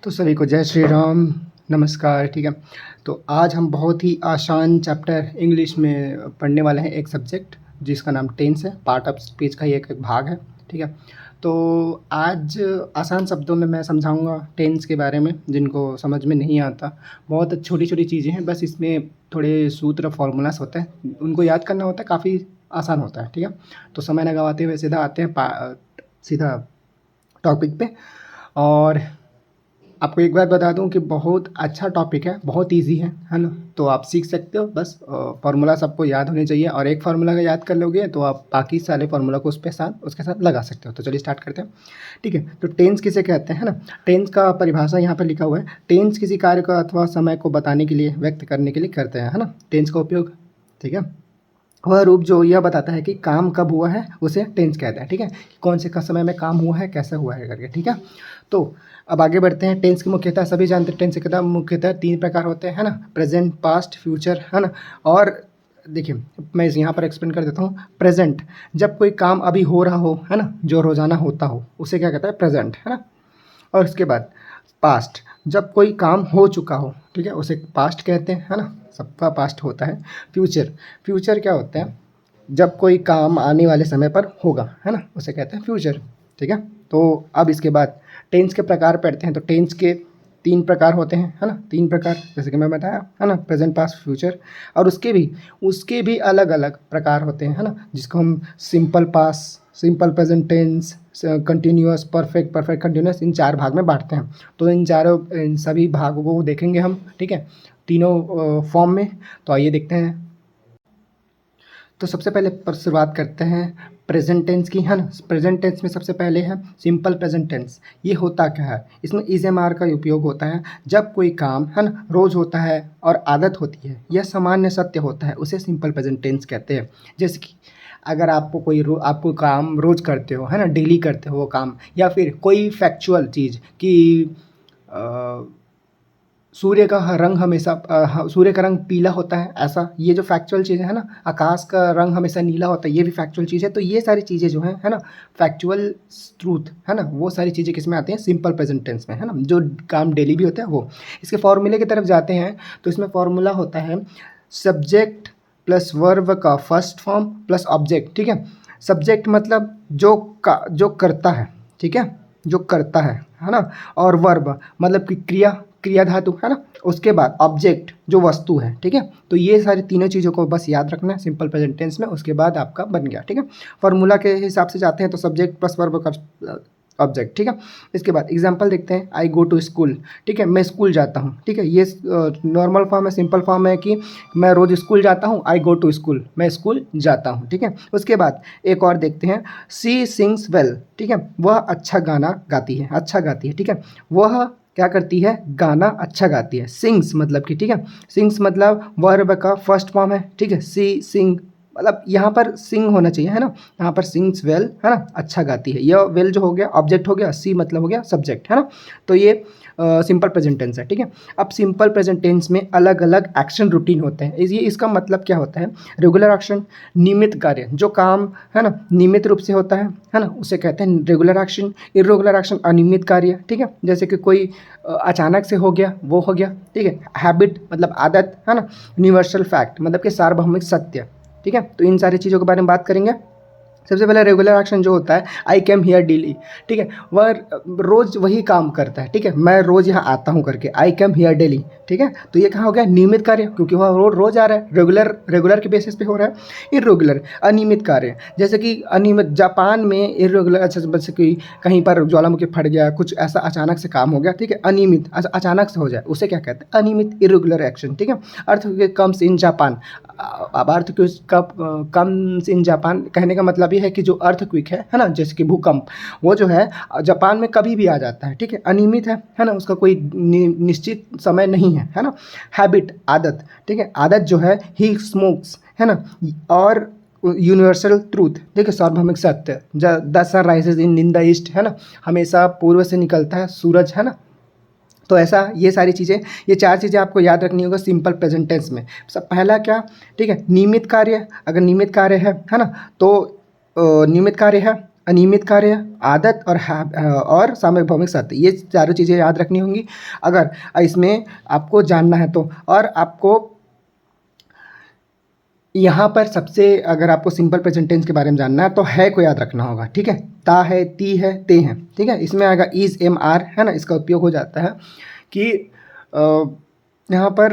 तो सभी को जय श्री राम, नमस्कार। ठीक है, तो आज हम बहुत ही आसान चैप्टर इंग्लिश में पढ़ने वाले हैं, एक सब्जेक्ट जिसका नाम टेंस है। पार्ट ऑफ स्पीच का ही एक भाग है। ठीक है, तो आज आसान शब्दों में मैं समझाऊंगा टेंस के बारे में, जिनको समझ में नहीं आता। बहुत छोटी छोटी चीज़ें हैं, बस इसमें थोड़े सूत्र फॉर्मूलास होते हैं, उनको याद करना होता है, काफ़ी आसान होता है। ठीक है, तो समय न गवाते हुए सीधा आते हैं सीधा टॉपिक पे। और आपको एक बात बता दूं कि बहुत अच्छा टॉपिक है, बहुत इजी है ना। तो आप सीख सकते हो, बस फार्मूला सबको याद होने चाहिए, और एक फार्मूला का याद कर लोगे तो आप बाकी सारे फार्मूला को उसके साथ लगा सकते हो। तो चलिए स्टार्ट करते हैं। ठीक है, तो टेंस किसे कहते हैं ना। टेंस का परिभाषा यहाँ पर लिखा हुआ है। टेंस किसी कार्य का अथवा समय को बताने के लिए, व्यक्त करने के लिए करते हैं, है ना, टेंस का उपयोग। ठीक है, वह रूप जो यह बताता है कि काम कब हुआ है उसे टेंस कहते हैं। ठीक है, कौन से समय में काम हुआ है, कैसे हुआ है करके। ठीक है, तो अब आगे बढ़ते हैं। टेंस की मुख्यतः सभी जानते हैं, टेंस के मुख्यतः 3 प्रकार होते हैं, है ना। प्रेजेंट, पास्ट, फ्यूचर, है ना। और देखिए, मैं यहाँ पर एक्सप्लेन कर देता हूँ। प्रेजेंट, जब कोई काम अभी हो रहा हो, है ना, जो रोजाना होता हो, उसे क्या कहता है, प्रेजेंट, है ना। और उसके बाद पास्ट, जब कोई काम हो चुका हो, ठीक है, उसे पास्ट कहते हैं, है ना, सबका पास्ट होता है। फ्यूचर, फ्यूचर क्या होता है, जब कोई काम आने वाले समय पर होगा, है ना, उसे कहते हैं फ्यूचर। ठीक है, तो अब इसके बाद टेंस के प्रकार पढ़ते हैं। तो टेंस के 3 प्रकार होते हैं, है ना, 3 प्रकार, जैसे कि मैं बताया, है ना, प्रेजेंट, पास्ट, फ्यूचर। और उसके भी अलग अलग प्रकार होते हैं, है ना, जिसको हम simple past, simple present tense, continuous, perfect, perfect continuous, इन 4 भाग में बांटते हैं। तो इन सभी भागों को देखेंगे हम। ठीक है, तीनों फॉर्म में। तो आइए देखते हैं। तो सबसे पहले शुरुआत करते हैं प्रेजेंट टेंस की, है ना। प्रेजेंट टेंस में सबसे पहले है सिंपल प्रेजेंट टेंस। ये होता क्या है, इसमें इज एम आर का उपयोग होता है जब कोई काम, है ना, रोज होता है और आदत होती है, यह सामान्य सत्य होता है, उसे सिंपल प्रेजेंट टेंस कहते हैं। जैसे कि अगर आपको आपको काम रोज करते हो, है ना, डेली करते हो वो काम, या फिर कोई फैक्चुअल चीज़ कि सूर्य का रंग हमेशा सूर्य का रंग पीला होता है, ऐसा, ये जो फैक्चुअल चीज़ है ना, आकाश का रंग हमेशा नीला होता है, ये भी फैक्चुअल चीज़ है। तो ये सारी चीज़ें जो है ना, फैक्चुअल ट्रूथ, है ना, वो सारी चीज़ें किस में आती हैं, सिंपल प्रेजेंट टेंस में, है ना, जो काम डेली भी होता है वो। इसके फॉर्मूले की तरफ जाते हैं, तो इसमें फॉर्मूला होता है सब्जेक्ट प्लस वर्ब का फर्स्ट फॉर्म प्लस ऑब्जेक्ट। ठीक है, सब्जेक्ट मतलब जो करता है, ठीक है, जो करता है ना। और वर्ब मतलब कि क्रिया धातु, है ना। उसके बाद ऑब्जेक्ट जो वस्तु है। ठीक है, तो ये सारी तीनों चीज़ों को बस याद रखना है सिंपल प्रेजेंट टेंस में। उसके बाद आपका बन गया। ठीक है, फॉर्मूला के हिसाब से जाते हैं, तो सब्जेक्ट प्लस वर्ब का ऑब्जेक्ट। ठीक है, इसके बाद एग्जांपल देखते हैं। आई गो टू स्कूल, ठीक है, मैं स्कूल जाता हूँ। ठीक है, ये नॉर्मल फॉर्म है, सिंपल फॉर्म है कि मैं रोज़ स्कूल जाता हूँ, आई गो टू स्कूल, मैं स्कूल जाता हूँ। ठीक है, उसके बाद एक और देखते हैं, सी सिंग्स वेल, ठीक है, वह अच्छा गाना गाती है, अच्छा गाती है। ठीक है, वह क्या करती है, गाना अच्छा गाती है। सिंग्स मतलब कि, ठीक है, सिंग्स मतलब वर्ब का फर्स्ट फॉर्म है। ठीक है, सी सिंग मतलब यहाँ पर सिंग होना चाहिए, है ना, यहाँ पर सिंग्स वेल, है ना, अच्छा गाती है। यह वेल जो हो गया ऑब्जेक्ट हो गया, सी मतलब हो गया सब्जेक्ट, है ना। तो ये सिंपल प्रेजेंट टेंस है। ठीक है, अब सिंपल प्रेजेंट टेंस में अलग अलग एक्शन रूटीन होते हैं। ये इसका मतलब क्या होता है, रेगुलर एक्शन, नियमित कार्य, जो काम, है ना, नियमित रूप से होता है ना, उसे कहते हैं रेगुलर एक्शन। इर्रेगुलर एक्शन, अनियमित कार्य। ठीक है, जैसे कि कोई अचानक से हो गया, वो हो गया। ठीक है, हैबिट मतलब आदत, है ना। यूनिवर्सल फैक्ट मतलब कि सार्वभौमिक सत्य। ठीक है, तो इन सारी चीज़ों के बारे में बात करेंगे। सबसे पहले रेगुलर एक्शन जो होता है, आई कैम हियर डेली, ठीक है, वह रोज़ वही काम करता है। ठीक है, मैं रोज़ यहाँ आता हूँ करके, आई कैम हियर डेली। ठीक है, तो ये कहाँ हो गया, नियमित कार्य, क्योंकि वह रोज़ आ रहा है, रेगुलर के बेसिस पे हो रहा है। इरेगुलर, अनियमित कार्य, जैसे कि अनियमित, जापान में इरेगुलर, अच्छा जैसे कि कहीं पर ज्वालामुखी फट गया, कुछ ऐसा अचानक से काम हो गया। ठीक है, अनियमित, अचानक से हो जाए, उसे क्या कहते हैं, अनियमित, इरेगुलर एक्शन। ठीक है, अर्थक्वेक कम्स इन जापान, अब अर्थक्वेक कम्स इन जापान कहने का मतलब ये है कि जो अर्थक्वेक है ना, जैसे कि भूकंप, वो जो है जापान में कभी भी आ जाता है। ठीक है, अनियमित है ना, उसका कोई निश्चित समय नहीं है ना। हैबिट, आदत, ठीक है, आदत जो है, ही स्मोक्स, है ना। और यूनिवर्सल ट्रूथ, देखिए सार्वभौमिक सत्य, the sun rises in the east, है ना, हमेशा पूर्व से निकलता है सूरज, है ना। तो ऐसा ये सारी चीज़ें, ये 4 चीज़ें आपको याद रखनी होगा सिंपल प्रेजेंट टेंस में। सब पहला क्या, ठीक है, नियमित कार्य, अगर नियमित कार्य है ना, तो नियमित कार्य है, अनियमित कार्य, आदत और सार्वभौमिक सत्य, ये चारों चीज़ें याद रखनी होंगी अगर इसमें आपको जानना है तो। और आपको यहाँ पर सबसे, अगर आपको सिंपल प्रेजेंट टेंस के बारे में जानना है तो है को याद रखना होगा, ठीक है। ता है, ती है, ते हैं, ठीक है। इसमें आएगा इज, एम, आर, है ना, इसका उपयोग हो जाता है कि यहाँ पर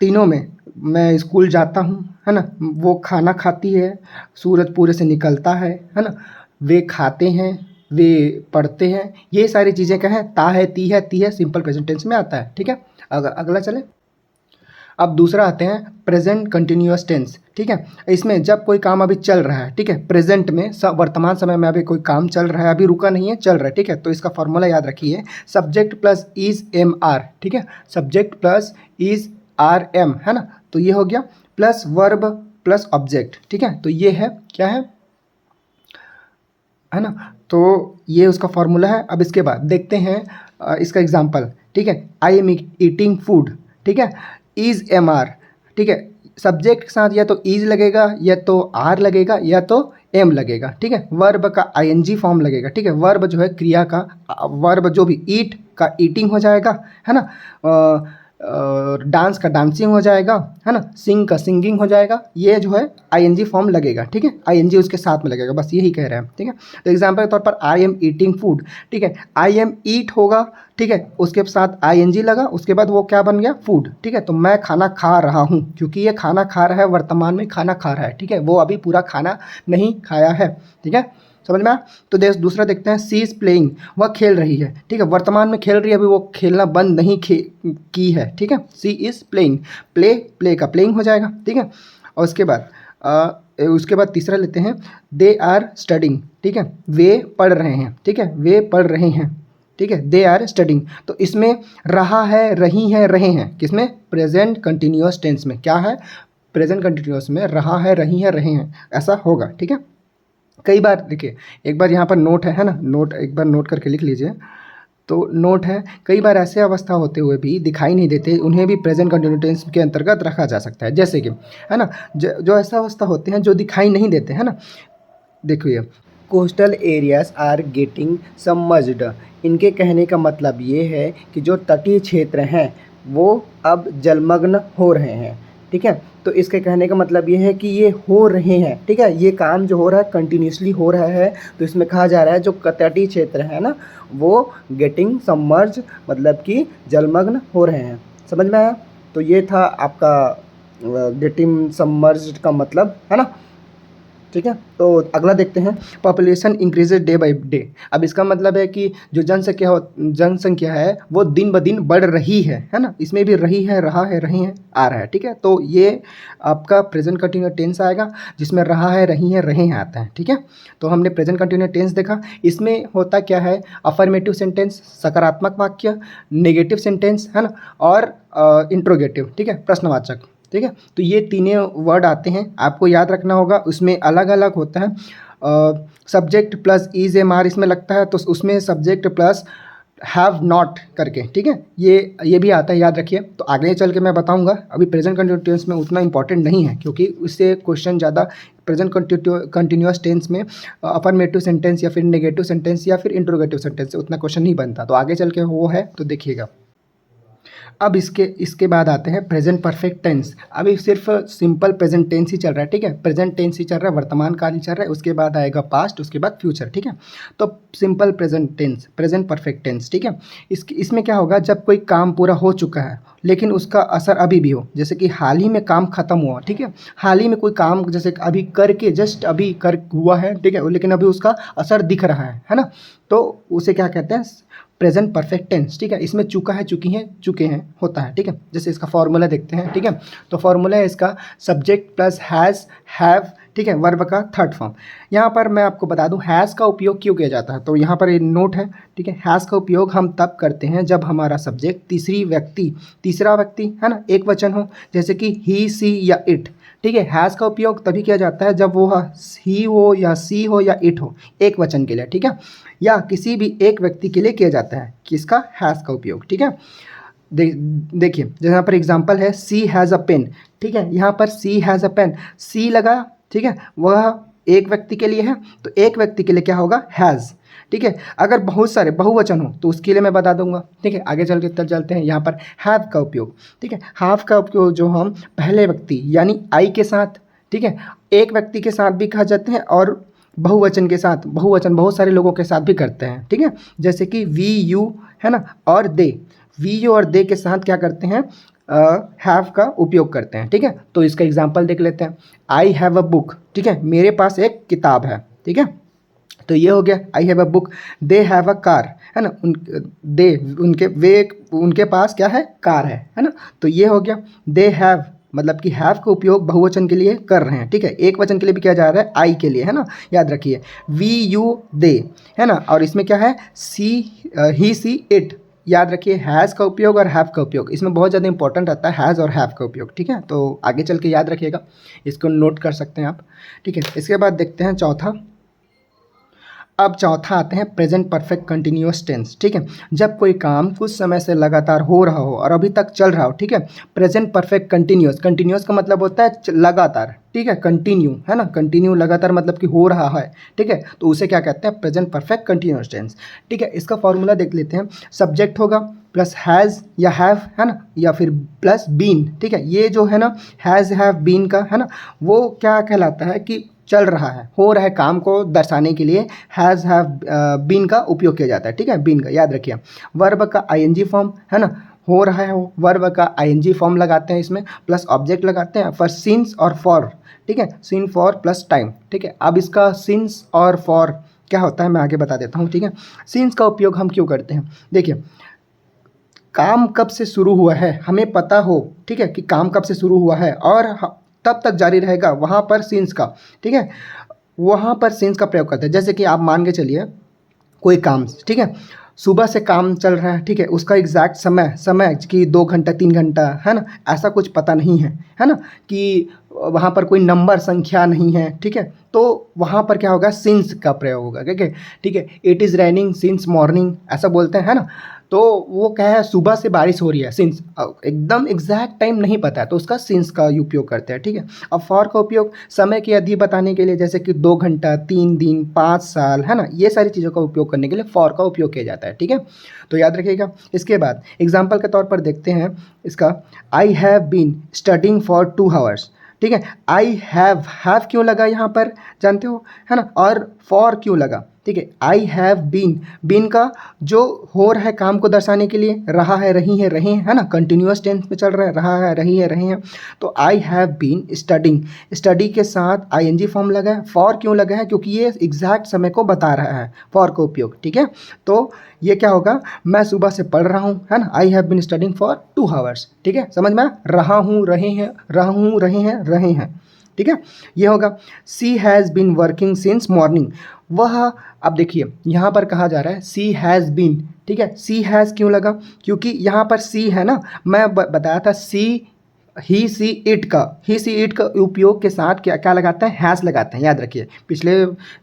तीनों में, मैं स्कूल जाता हूँ, है ना, वो खाना खाती है, सूरज पूरे से निकलता है ना, वे खाते हैं, वे पढ़ते हैं, ये सारी चीज़ें क्या है, ता है, ती है सिंपल प्रेजेंट टेंस में आता है, ठीक है। अगला चले। अब दूसरा आते हैं प्रेजेंट कंटिन्यूअस टेंस, ठीक है। इसमें जब कोई काम अभी चल रहा है, ठीक है, प्रेजेंट में वर्तमान समय में अभी कोई काम चल रहा है, अभी रुका नहीं है, चल रहा है, ठीक है। तो इसका फॉर्मूला याद रखिए, subject plus is am are, ठीक है, subject plus is are am, है ना, तो ये हो गया, प्लस वर्ब प्लस ऑब्जेक्ट, ठीक है। तो ये है क्या है ना, तो ये उसका फॉर्मूला है। अब इसके बाद देखते हैं इसका एग्जाम्पल, ठीक है। आई एम ईटिंग फूड, ठीक है, इज एम आर, ठीक है, सब्जेक्ट के साथ या तो इज लगेगा, या तो आर लगेगा, या तो एम लगेगा, ठीक है। वर्ब का आईएनजी फॉर्म लगेगा, ठीक है। वर्ब जो है क्रिया का, वर्ब जो भी, ईट का ईटिंग हो जाएगा, है ना, डांस का डांसिंग हो जाएगा, है ना, सिंग का सिंगिंग हो जाएगा, ये जो है आईएनजी फॉर्म लगेगा, ठीक है, आईएनजी उसके साथ में लगेगा, बस यही कह रहे हैं, ठीक है। तो एग्जांपल के तौर पर आई एम ईटिंग फूड, ठीक है, आई एम ईट होगा, ठीक है, उसके साथ आईएनजी लगा, उसके बाद वो क्या बन गया, फूड, ठीक है। तो मैं खाना खा रहा हूँ, क्योंकि ये खाना खा रहा है, वर्तमान में खाना खा रहा है, ठीक है, वो अभी पूरा खाना नहीं खाया है, ठीक है, समझ में आया। तो दूसरा देखते हैं, सी इज़ प्लेइंग, वह खेल रही है, ठीक है, वर्तमान में खेल रही है, अभी वो खेलना बंद नहीं की है, ठीक है। सी इज़ प्लेइंग, प्ले का प्लेइंग हो जाएगा, ठीक है। और उसके बाद तीसरा लेते हैं, दे आर स्टडिंग, ठीक है, वे पढ़ रहे हैं, ठीक है, वे पढ़ रहे हैं, ठीक है, दे आर स्टडिंग। तो इसमें रहा है, रही है, रहे हैं, किसमें, प्रेजेंट कंटिन्यूअस टेंस में, क्या है, प्रेजेंट कंटिन्यूअस में रहा है, रही है, रहे हैं, ऐसा होगा, ठीक है। कई बार देखिए, एक बार यहाँ पर नोट है ना, नोट एक बार नोट करके लिख लीजिए। तो नोट है, कई बार ऐसे अवस्था होते हुए भी दिखाई नहीं देते, उन्हें भी प्रेजेंट कंटिन्यूअस टेंस के अंतर्गत रखा जा सकता है। जैसे कि, है ना, जो ऐसा अवस्था होते हैं जो दिखाई नहीं देते, है ना, देखिए, coastal areas are getting submerged, इनके कहने का मतलब ये है कि जो तटीय क्षेत्र हैं वो अब जलमग्न हो रहे हैं, ठीक है। तो इसके कहने का मतलब ये है कि ये हो रहे हैं, ठीक है, ये काम जो हो रहा है कंटिन्यूसली हो रहा है। तो इसमें कहा जा रहा है जो तटीय क्षेत्र है ना, वो गेटिंग सबमर्ज, मतलब कि जलमग्न हो रहे हैं, समझ में आया। तो ये था आपका गेटिंग सबमर्ज्ड का मतलब, है ना, ठीक है। तो अगला देखते हैं, population increases day by day. अब इसका मतलब है कि जो जनसंख्या है वो दिन ब दिन बढ़ रही है ना, इसमें भी रही है, रहा है, रही है, आ रहा है, ठीक है। तो ये आपका प्रेजेंट कंटिन्यूअस टेंस आएगा, जिसमें रहा है, रही है, रहे हैं आता है, ठीक है। तो हमने प्रेजेंट कंटिन्यूअस टेंस देखा। इसमें होता क्या है, अफर्मेटिव सेंटेंस, सकारात्मक वाक्य, नेगेटिव सेंटेंस, है ना, और इंट्रोगेटिव, ठीक है, प्रश्नवाचक, ठीक है। तो ये तीनों वर्ड आते हैं, आपको याद रखना होगा, उसमें अलग अलग होता है। Subject plus is am are इसमें लगता है, तो उसमें सब्जेक्ट प्लस हैव नॉट करके, ठीक है, ये भी आता है, याद रखिए। तो आगे चल के मैं बताऊंगा, अभी प्रेजेंट कंटिन्यूअस टेंस में उतना इंपॉर्टेंट नहीं है, क्योंकि उससे क्वेश्चन ज़्यादा प्रेजेंट कंटिन्यूअस टेंस में अफर्मेटिव सेंटेंस या फिर नेगेटिव सेंटेंस या फिर इंट्रोगेटिव सेंटेंस से उतना क्वेश्चन नहीं बनता। तो आगे चल के वो है, तो देखिएगा। अब इसके बाद आते हैं प्रेजेंट परफेक्ट टेंस। अभी सिर्फ सिंपल प्रेजेंट टेंस ही चल रहा है, ठीक है, प्रेजेंट टेंस ही चल रहा है, वर्तमान काल ही चल रहा है, उसके बाद आएगा पास्ट, उसके बाद फ्यूचर, ठीक है। तो simple present tense, present perfect tense, ठीक है। इसमें क्या होगा, जब कोई काम पूरा हो चुका है लेकिन उसका असर अभी भी हो, जैसे कि हाल ही में काम खत्म हुआ, ठीक है, हाल ही में कोई काम जैसे अभी करके जस्ट अभी कर हुआ है, ठीक है, लेकिन अभी उसका असर दिख रहा है ना, तो उसे क्या कहते हैं, प्रेजेंट परफेक्ट टेंस, ठीक है। इसमें चुका है, चुकी हैं, चुके हैं होता है, ठीक है। जैसे इसका फॉर्मूला देखते हैं, ठीक है। तो फॉर्मूला है इसका सब्जेक्ट प्लस हैज़, हैव, ठीक है, वर्ब का थर्ड फॉर्म। यहाँ पर मैं आपको बता दूँ हैज़ का उपयोग क्यों किया जाता है, तो यहाँ पर एक नोट है, ठीक है। हैज़ का उपयोग हम तब करते हैं जब हमारा सब्जेक्ट तीसरा व्यक्ति, है ना, एक वचन हो, जैसे कि ही, सी या इट, ठीक है। हैज़ का उपयोग तभी किया जाता है जब वो ही हो या सी हो या इट हो, एक वचन के लिए, ठीक है, या किसी भी एक व्यक्ति के लिए किया जाता है, किसका, हैज़ का उपयोग, ठीक है। देखिए, जैसे यहाँ पर एग्जांपल है, सी हैज़ अ पेन, ठीक है, यहाँ पर सी हैज़ अ पेन, सी लगा, ठीक है, वह एक व्यक्ति के लिए है, तो एक व्यक्ति के लिए क्या होगा, हैज़। ठीक है, अगर बहुत सारे बहुवचन हो तो उसके लिए मैं बता दूंगा। ठीक है, आगे चल के तब चलते हैं यहाँ पर हैव का उपयोग। ठीक है, हैव का उपयोग जो हम पहले व्यक्ति यानी आई के साथ, ठीक है, एक व्यक्ति के साथ भी कहा जाते हैं और बहुवचन के साथ, बहुवचन बहुत सारे लोगों के साथ भी करते हैं। ठीक है, जैसे कि वी यू है ना, और दे, वी यू और दे के साथ क्या करते हैं, हैव का उपयोग करते हैं। ठीक है, तो इसका एग्जाम्पल देख लेते हैं। आई हैव अ बुक, ठीक है, मेरे पास एक किताब है। ठीक है, तो ये हो गया I have a book. They have a car, है ना, दे उनके पास क्या है, कार है ना, तो ये हो गया। दे हैव मतलब कि हैव का उपयोग बहुवचन के लिए कर रहे हैं। ठीक है, एक वचन के लिए भी किया जा रहा है, आई के लिए, है ना, याद रखिए। वी यू दे, है ना, और इसमें क्या है, सी ही सी इट, याद रखिए हैज़ का उपयोग और हैव का उपयोग इसमें बहुत ज़्यादा इंपॉर्टेंट आता है, हैज़ और हैव का उपयोग। ठीक है, तो आगे चल के याद रखिएगा, इसको नोट कर सकते हैं आप। ठीक है, इसके बाद देखते हैं चौथा। अब चौथा आते हैं प्रेजेंट परफेक्ट कंटिन्यूअस टेंस। ठीक है, जब कोई काम कुछ समय से लगातार हो रहा हो और अभी तक चल रहा हो। ठीक है, प्रेजेंट परफेक्ट कंटिन्यूअस, कंटिन्यूअस का मतलब होता है लगातार। ठीक है, कंटिन्यू, है ना, कंटिन्यू लगातार मतलब कि हो रहा है। ठीक है, तो उसे क्या कहते हैं, प्रेजेंट परफेक्ट कंटिन्यूअस टेंस। ठीक है, इसका फॉर्मूला देख लेते हैं। सब्जेक्ट होगा प्लस हैज़ या हैव, है ना, या फिर प्लस बीन। ठीक है, ये जो है ना हैज़ हैव बीन का, है ना, वो क्या कहलाता है कि चल रहा है, हो रहा है काम को दर्शाने के लिए हैज़ हैव बीन का उपयोग किया जाता है। ठीक है, बीन का याद रखिए। वर्ब का आईएनजी फॉर्म, है ना, हो रहा है वो, वर्ब का आईएनजी फॉर्म लगाते हैं इसमें, प्लस ऑब्जेक्ट लगाते हैं फॉर सिंस और फॉर। ठीक है, सिन फॉर प्लस टाइम। ठीक है, अब इसका सिंस और फॉर क्या होता है मैं आगे बता देता हूँ। ठीक है, सिंस का उपयोग हम क्यों करते हैं, देखिए, काम कब से शुरू हुआ है हमें पता हो। ठीक है, कि काम कब से शुरू हुआ है और तब तक जारी रहेगा, वहाँ पर सिंस का, ठीक है, वहाँ पर सिंस का प्रयोग करते हैं। जैसे कि आप मान के चलिए कोई काम, ठीक है, सुबह से काम चल रहा है। ठीक है, उसका एग्जैक्ट समय कि 2 घंटा 3 घंटा, है ना, ऐसा कुछ पता नहीं है ना, कि वहाँ पर कोई नंबर संख्या नहीं है। ठीक है, तो वहाँ पर क्या होगा, सिंस का प्रयोग होगा। ठीक है, it is raining since morning ऐसा बोलते हैं, है ना, तो वो क्या है, सुबह से बारिश हो रही है, सिंस एकदम एग्जैक्ट टाइम नहीं पता है तो उसका सिंस का उपयोग करते हैं। ठीक है, अब फॉर का उपयोग समय की अवधि बताने के लिए, जैसे कि 2 घंटा 3 दिन 5 साल, है ना, ये सारी चीज़ों का उपयोग करने के लिए फॉर का उपयोग किया जाता है। ठीक है, तो याद रखिएगा। इसके बाद एग्जाम्पल के तौर पर देखते हैं इसका। I have been studying for 2 hours. ठीक है, आई हैव क्यों लगा यहाँ पर जानते हो, है ना, और फॉर क्यों लगा। ठीक है, आई हैव बीन का जो हो रहा है काम को दर्शाने के लिए, रहा है, रही है ना, कंटिन्यूअस टेंस में चल रहा है, रहा है, रही है, तो I have been studying, study के साथ आईएनजी फॉर्म लगा है। फॉर क्यों लगा है, क्योंकि ये एग्जैक्ट समय को बता रहा है, फॉर का उपयोग। ठीक है, तो ये क्या होगा, मैं सुबह से पढ़ रहा हूँ, है ना, I have been studying for 2 hours. ठीक है, समझ में, रहा हूँ, रहे हैं। ठीक है, ये होगा। She has been working since morning, वह, अब देखिए यहाँ पर कहा जा रहा है सी हैज़ बीन। ठीक है, सी हैज़ क्यों लगा, क्योंकि यहाँ पर सी है ना, मैं बताया था सी ही सी इट का उपयोग के साथ क्या क्या लगाते हैं, हैज़ लगाते हैं, याद रखिए, पिछले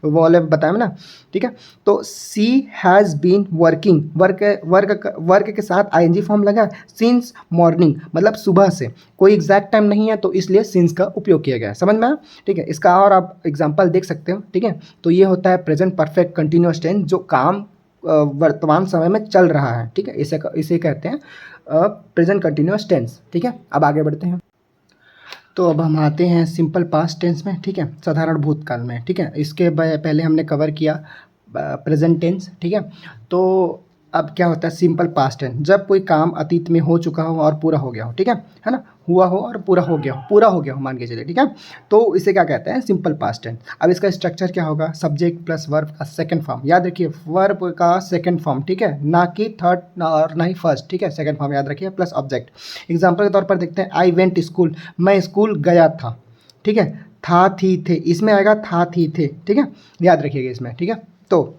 वाले बताया ना। ठीक है, तो सी हैज़ बीन वर्किंग, वर्क के साथ आईएनजी फॉर्म लगा, सिंस मॉर्निंग मतलब सुबह से, कोई एग्जैक्ट टाइम नहीं है तो इसलिए सिंस का उपयोग किया गया है, समझ में आया। ठीक है, इसका और आप एग्जाम्पल देख सकते हो। ठीक है, तो ये होता है प्रेजेंट परफेक्ट कंटिन्यूअस टेंस, जो काम वर्तमान समय में चल रहा है। ठीक है, इसे कहते हैं प्रेजेंट कंटिन्यूअस टेंस। ठीक है, अब आगे बढ़ते हैं। तो अब हम आते हैं सिंपल पास्ट टेंस में। ठीक है, साधारण भूतकाल में। ठीक है, इसके पहले हमने कवर किया प्रेजेंट टेंस। ठीक है, तो अब क्या होता है सिंपल पास्ट टेंस, जब कोई काम अतीत में हो चुका हो और पूरा हो गया हो। ठीक है ना, हुआ हो और पूरा हो गया हो मान के चलिए। ठीक है, तो इसे क्या कहते हैं, सिंपल पास्ट टेंस। अब इसका स्ट्रक्चर क्या होगा, सब्जेक्ट प्लस वर्ब का सेकंड फॉर्म, याद रखिए, वर्ब का सेकंड फॉर्म। ठीक है, ना कि थर्ड और ना ही फर्स्ट। ठीक है, सेकंड फॉर्म याद रखिए, प्लस ऑब्जेक्ट। एग्जाम्पल के तौर पर देखते हैं, आई वेंट स्कूल, मैं स्कूल गया था। ठीक है, था थी थे, इसमें आएगा था थी थे। ठीक है, याद रखिएगा इसमें। ठीक है, तो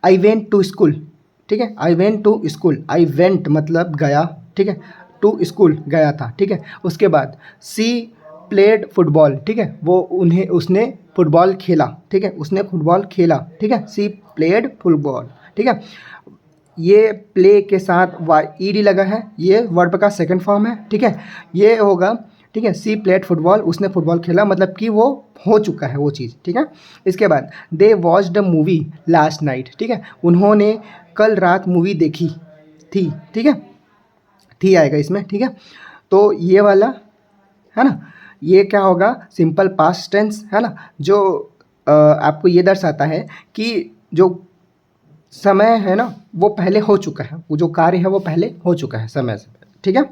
आई वेंट टू स्कूल। ठीक है, I went to school, I went मतलब गया। ठीक है, टू स्कूल गया था। ठीक है, उसके बाद सी प्लेड फुटबॉल। ठीक है, उसने फुटबॉल खेला। ठीक है, उसने फुटबॉल खेला। ठीक है, सी प्लेड फुटबॉल। ठीक है, ये प्ले के साथ ईडी लगा है, ये वर्ब का सेकंड फॉर्म है। ठीक है, ये होगा। ठीक है। सी प्लेड फुटबॉल, उसने फुटबॉल खेला, मतलब कि वो हो चुका है वो चीज़, ठीक है। इसके बाद they watched a movie last night, ठीक है, उन्होंने कल रात मूवी देखी थी, ठीक है, थी आएगा इसमें, ठीक है। तो ये वाला है ना, ये क्या होगा, सिंपल पास्ट टेंस है ना, जो आपको ये दर्शाता है कि जो समय है ना वो पहले हो चुका है, वो जो कार्य है वो पहले हो चुका है समय से, ठीक है।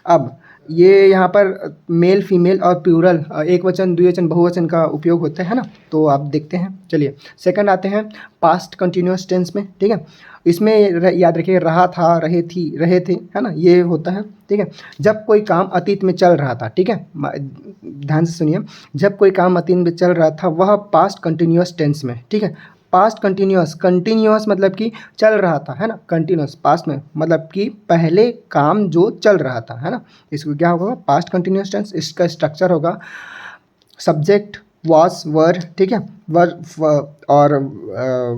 अब ये यहाँ पर मेल फीमेल और प्लूरल, एक वचन द्विवचन बहुवचन का उपयोग होता है ना, तो आप देखते हैं। चलिए सेकंड आते हैं पास्ट कंटिन्यूअस टेंस में, ठीक है। इसमें याद रखिए रहा था, रहे थी, रहे थे, है ना, ये होता है, ठीक है। जब कोई काम अतीत में चल रहा था, ठीक है, ध्यान से सुनिए, जब कोई काम अतीत में चल रहा था वह पास्ट कंटिन्यूअस टेंस में, ठीक है। पास्ट कंटिन्यूअस, कंटिन्यूअस मतलब कि चल रहा था, है ना, कंटिन्यूअस पास्ट में मतलब कि पहले काम जो चल रहा था, है ना, इसको क्या होगा, पास्ट कंटिन्यूअस टेंस। इसका स्ट्रक्चर होगा सब्जेक्ट वॉज वर, ठीक है, वर्ब और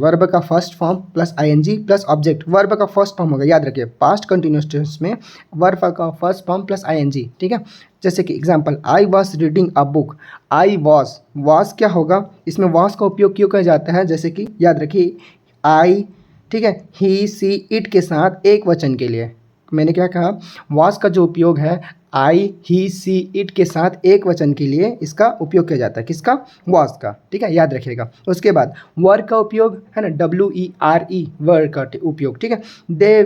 वर्ब का first form plus ING plus object. Verb का फर्स्ट फॉर्म होगा, याद रखिए पास्ट कंटिन्यूअस टेंस में वर्ब का फर्स्ट फॉर्म प्लस आईएनजी, ठीक है। जैसे कि example, I was reading a book, I was क्या होगा, इसमें वॉज का उपयोग क्यों किया जाता है, जैसे कि याद रखिए आई, ठीक है, ही सी इट के साथ एक वचन के लिए, मैंने क्या कहा, वॉज का जो उपयोग है आई ही सी इट के साथ एक वचन के लिए इसका उपयोग किया जाता है, किसका, वॉज का, ठीक है, याद रखिएगा। उसके बाद वर्क का उपयोग है ना, WERE वर्क का उपयोग, ठीक है, दे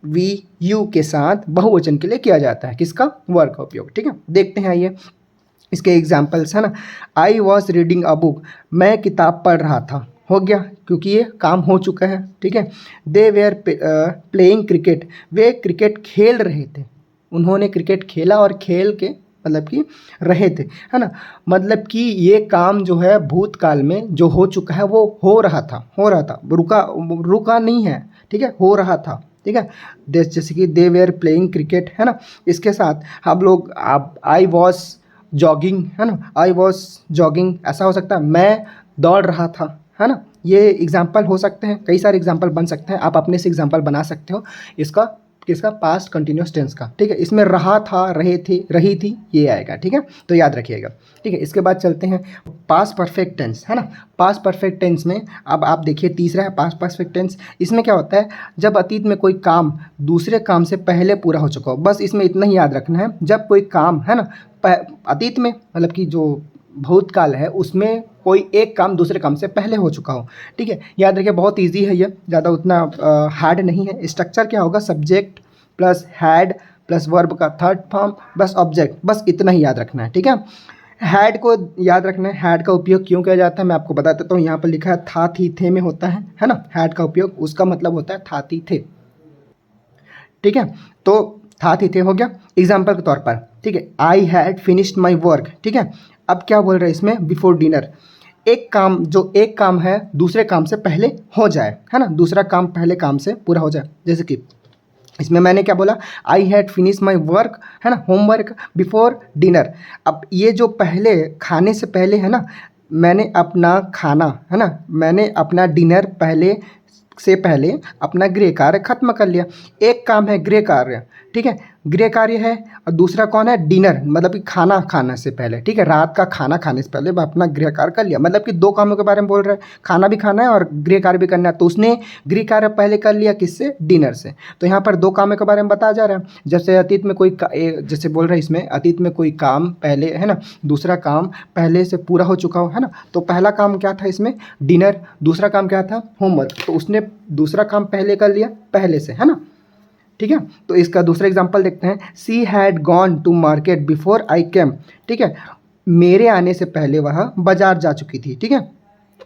वी यू के साथ बहुवचन के लिए किया जाता है, किसका, वर्क का उपयोग, ठीक है। देखते हैं आइए इसके एग्जाम्पल्स, है ना। आई वॉज रीडिंग अ बुक, मैं किताब पढ़ रहा था, हो गया क्योंकि ये काम हो चुका है, ठीक है। दे वेयर प्लेइंग क्रिकेट, वे क्रिकेट खेल रहे थे, उन्होंने क्रिकेट खेला और खेल के मतलब कि रहे थे, है ना, मतलब कि ये काम जो है भूतकाल में जो हो चुका है वो हो रहा था, रुका नहीं है, ठीक है, हो रहा था, ठीक है। जैसे कि दे वेयर प्लेइंग क्रिकेट, है ना। इसके साथ हम लोग आप आई वॉज जॉगिंग, है ना, आई वॉज जॉगिंग ऐसा हो सकता है, मैं दौड़ रहा था, है ना। ये एग्जाम्पल हो सकते हैं, कई सारे एग्जाम्पल बन सकते हैं, आप अपने से एग्जाम्पल बना सकते हो इसका, किसका, पास्ट कंटिन्यूअस टेंस का, ठीक है। इसमें रहा था, रहे थे, रही थी, ये आएगा, ठीक है, तो याद रखिएगा, ठीक है। इसके बाद चलते हैं पास्ट परफेक्ट टेंस, है ना। पास्ट परफेक्ट टेंस में अब आप देखिए तीसरा है पास्ट परफेक्ट टेंस। इसमें क्या होता है, जब अतीत में कोई काम दूसरे काम से पहले पूरा हो चुका हो, बस इसमें इतना ही याद रखना है, जब कोई काम है ना अतीत में मतलब कि जो भूतकाल है उसमें कोई एक काम दूसरे काम से पहले हो चुका हो, ठीक है। याद रखिए बहुत इजी है ये, ज़्यादा उतना हार्ड नहीं है। स्ट्रक्चर क्या होगा, subject plus had plus verb का थर्ड फॉर्म प्लस ऑब्जेक्ट, बस इतना ही याद रखना है, ठीक है। हैड को याद रखना है, हैड का उपयोग क्यों किया जाता है मैं आपको बता देता हूँ। यहाँ पर लिखा है था थी थे में होता है ना, हैड का उपयोग, उसका मतलब होता है था थी थे, ठीक है। तो था थी थे हो गया एग्जाम्पल के तौर पर, ठीक है। I had finished my work, ठीक है। अब क्या बोल रहे हैं इसमें, बिफोर डिनर, एक काम है दूसरे काम से पहले हो जाए, है ना, दूसरा काम पहले काम से पूरा हो जाए। जैसे कि इसमें मैंने क्या बोला, I had finish my work, है ना, होमवर्क बिफोर डिनर। अब ये जो पहले खाने से पहले है ना, मैंने अपना खाना, है ना, मैंने अपना डिनर पहले अपना गृह कार्य खत्म कर लिया। एक काम है गृह कार्य, ठीक है, गृह कार्य है, और दूसरा कौन है, डिनर, मतलब कि खाना खाने से पहले, ठीक है, रात का खाना खाने से पहले मैं अपना गृह कार्य कर लिया, मतलब कि दो कामों के बारे में बोल रहा है, खाना भी खाना है और गृह कार्य भी करना है। तो उसने गृह कार्य पहले कर लिया किससे, डिनर से। तो यहाँ पर दो कामों के बारे में बताया जा रहा है। जैसे अतीत में जैसे बोल रहे हैं इसमें, अतीत में कोई काम पहले, है ना, दूसरा काम पहले से पूरा हो चुका हो, है ना। तो पहला काम क्या था इसमें, डिनर, दूसरा काम क्या था, होमवर्क, तो उसने दूसरा काम पहले कर लिया पहले से, है ना, ठीक है। तो इसका दूसरा एग्जांपल देखते हैं, she had gone to market before I came, ठीक है, मेरे आने से पहले वह बाजार जा चुकी थी, ठीक है,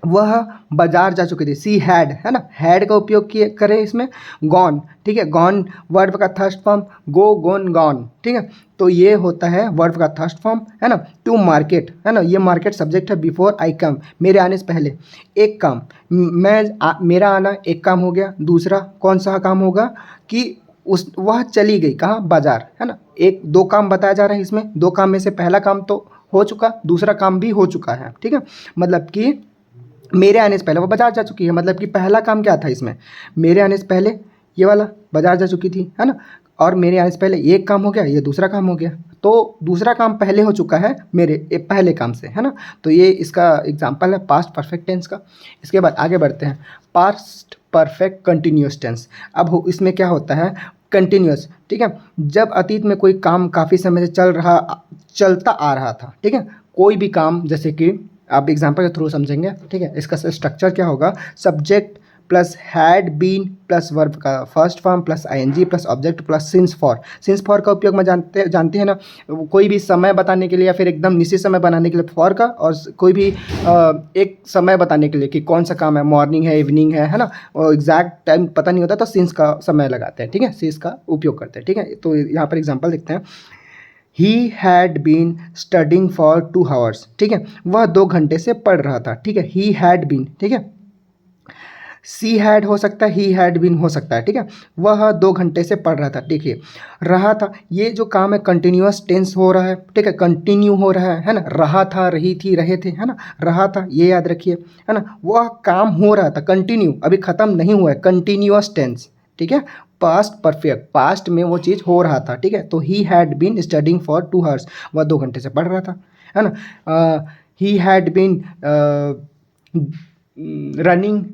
वह बाजार जा चुकी थी। सी हैड, है ना, हैड का उपयोग किए करें इसमें, गॉन, ठीक है, गॉन वर्ब का थर्ड फॉर्म, गो गोन गॉन, ठीक है। तो ये होता है वर्ब का थर्ड फॉर्म, है ना। टू मार्केट, है ना, ये मार्केट सब्जेक्ट है, बिफोर आई कम मेरे आने से पहले। एक काम, मेरा आना एक काम हो गया, दूसरा कौन सा काम होगा कि वह चली गई कहाँ, बाजार, है ना। एक दो काम बताया जा रहा है इसमें, दो काम में से पहला काम तो हो चुका, दूसरा काम भी हो चुका है, ठीक है। मतलब कि मेरे आने से पहले वो बाजार जा चुकी है, मतलब कि पहला काम क्या था इसमें, मेरे आने से पहले ये वाला बाजार जा चुकी थी, है ना, और मेरे आने से पहले एक काम हो गया, ये दूसरा काम हो गया। तो दूसरा काम पहले हो चुका है मेरे पहले काम से, है ना। तो ये इसका एग्जाम्पल है पास्ट परफेक्ट टेंस का। इसके बाद आगे बढ़ते हैं, पास्ट परफेक्ट कंटिन्यूस टेंस। अब इसमें क्या होता है, कंटिन्यूस, ठीक है। जब अतीत में कोई काम काफ़ी समय से चलता आ रहा था, ठीक है, कोई भी काम, जैसे कि आप एग्जांपल के थ्रू समझेंगे, ठीक है। इसका स्ट्रक्चर क्या होगा, subject plus had been plus verb का first form plus ING plus object plus since for का उपयोग में जानते हैं ना, कोई भी समय बताने के लिए या फिर एकदम निश्चित समय बनाने के लिए फॉर का, और कोई भी एक समय बताने के लिए कि कौन सा काम है, मॉर्निंग है, इवनिंग है ना, और एग्जैक्ट टाइम पता नहीं होता तो सिंस का समय लगाते हैं, ठीक है, सिंस का उपयोग करते हैं, ठीक है। तो यहाँ पर एग्जाम्पल देखते हैं, he had been studying for 2 hours, ठीक है, वह 2 घंटे से पढ़ रहा था, ठीक है, ही हैड बीन, ठीक है। सी हैड हो सकता है, ही हैड बीन हो सकता है, ठीक है। वह 2 घंटे से पढ़ रहा था, देखिए रहा था, ये जो काम है कंटिन्यूअस टेंस हो रहा है, ठीक है, कंटिन्यू हो रहा है ना, रहा था, रही थी, रहे थे, है ना, रहा था, ये याद रखिए, है ना। वह काम हो रहा था, कंटिन्यू, अभी ख़त्म नहीं हुआ है, कंटिन्यूअस टेंस, ठीक है। पास्ट परफेक्ट, पास्ट में वो चीज़ हो रहा था, ठीक है। तो he had been studying for 2 hours, वह 2 घंटे से पढ़ रहा था, है ना। He had been running,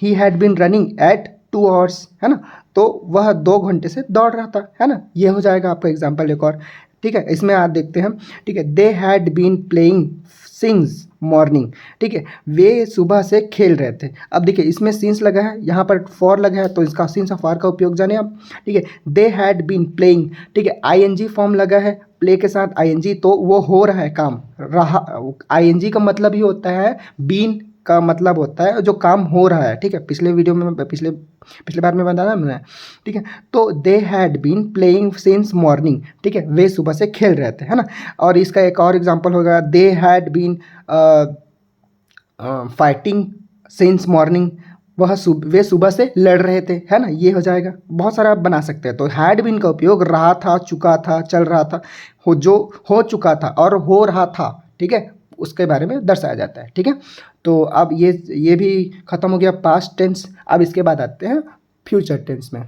he had been running at 2 hours, है ना। तो वह 2 घंटे से दौड़ रहा था, है ना। ये हो जाएगा आपका एग्जाम्पल एक और, ठीक है। इसमें आप देखते हैं, ठीक है, they had been playing since morning, ठीक है, वे सुबह से खेल रहे थे। अब देखिए इसमें सिंस लगा है, यहाँ पर फॉर लगा है, तो इसका सिंस और फॉर का उपयोग जाने आप, ठीक है। दे हैड बीन प्लेइंग, ठीक है, आईएनजी फॉर्म लगा है, प्ले के साथ आईएनजी, तो वो हो रहा है काम, रहा, आईएनजी का मतलब ही होता है, बीन का मतलब होता है जो काम हो रहा है, ठीक है। पिछले वीडियो में पिछले बार में बताया मैंने, ठीक है। तो they had been playing since morning, ठीक है, वे सुबह से खेल रहे थे, है ना। और इसका एक और एग्जांपल होगा, they had been fighting since morning, वे सुबह से लड़ रहे थे, है ना। ये हो जाएगा, बहुत सारा आप बना सकते हैं। तो हैड बीन का उपयोग रहा था, चुका था, चल रहा था, जो हो चुका था और हो रहा था, ठीक है, उसके बारे में दर्शाया जाता है, ठीक है। तो अब ये भी ख़त्म हो गया पास्ट टेंस। अब इसके बाद आते हैं फ्यूचर टेंस में।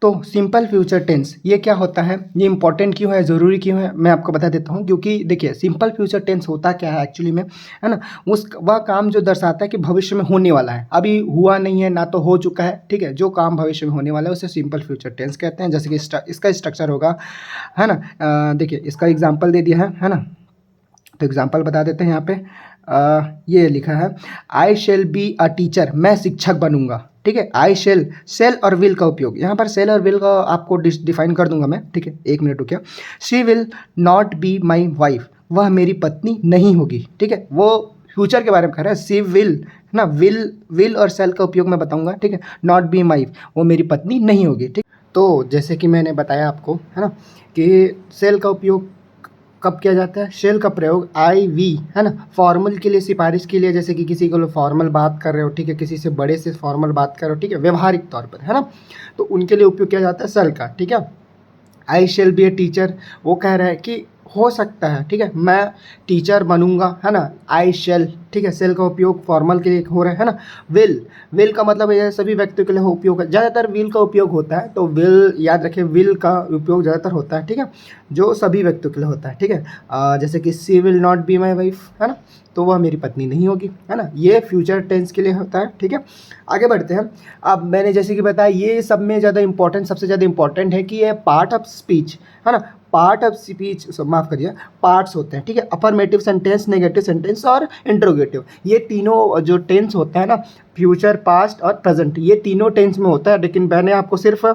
तो सिंपल फ्यूचर टेंस ये क्या होता है, ये इंपॉर्टेंट क्यों है, ज़रूरी क्यों है, मैं आपको बता देता हूँ। क्योंकि देखिए सिंपल फ्यूचर टेंस होता क्या है एक्चुअली में, है ना, वह काम जो दर्शाता है कि भविष्य में होने वाला है, अभी हुआ नहीं है ना तो हो चुका है, ठीक है, जो काम भविष्य में होने वाला है उसे सिंपल फ्यूचर टेंस कहते हैं। जैसे कि इसका स्ट्रक्चर होगा, है ना, देखिए इसका एग्जाम्पल दे दिया है ना, तो एग्जाम्पल बता देते हैं यहाँ पे। ये लिखा है, I shall be a teacher, मैं शिक्षक बनूंगा, ठीक है। आई शेल और विल का उपयोग, यहाँ पर शेल और विल का आपको डिफाइन कर दूंगा मैं, ठीक है, 1 मिनट रुकिए। She will not be my wife, वह मेरी पत्नी नहीं होगी, ठीक है, वो फ्यूचर के बारे में कह रहा है। शी विल, है ना, विल और शेल का उपयोग मैं बताऊंगा, ठीक है। नॉट बी माई, वो मेरी पत्नी नहीं होगी, ठीक। तो जैसे कि मैंने बताया आपको, है ना, कि शेल का उपयोग कब किया जाता है, शेल का प्रयोग आई वी, है ना, फॉर्मल के लिए, सिफारिश के लिए, जैसे कि किसी को फॉर्मल बात कर रहे हो, ठीक है, किसी से बड़े से फॉर्मल बात कर रहे हो, ठीक है, व्यवहारिक तौर पर, है ना, तो उनके लिए उपयोग किया जाता है शेल का, ठीक है। I shall be a teacher, वो कह रहा है कि हो सकता है, ठीक है, मैं टीचर बनूंगा, है ना, आई शेल, ठीक है, शेल का उपयोग फॉर्मल के लिए हो रहा है ना। विल का मतलब है सभी व्यक्तियों के लिए उपयोग है, ज़्यादातर विल का उपयोग होता है, तो विल याद रखें, विल का उपयोग ज़्यादातर होता है, ठीक है, जो सभी व्यक्तियों के लिए होता है, ठीक है। जैसे कि she will not be my wife, है ना, तो वह मेरी पत्नी नहीं होगी, है ना, ये फ्यूचर टेंस के लिए होता है, ठीक है। आगे बढ़ते हैं। अब मैंने जैसे कि बताया, ये सब में ज़्यादा इंपॉर्टेंट, सबसे ज़्यादा इंपॉर्टेंट है कि ये पार्ट ऑफ स्पीच, है ना, पार्ट ऑफ स्पीच, माफ़ करिए, पार्ट्स होते हैं, ठीक है। अफर्मेटिव सेंटेंस, नेगेटिव सेंटेंस और इंट्रोगेटिव, ये तीनों जो टेंस होता है ना, फ्यूचर, पास्ट और प्रेजेंट, ये तीनों टेंस में होता है। लेकिन मैंने आपको सिर्फ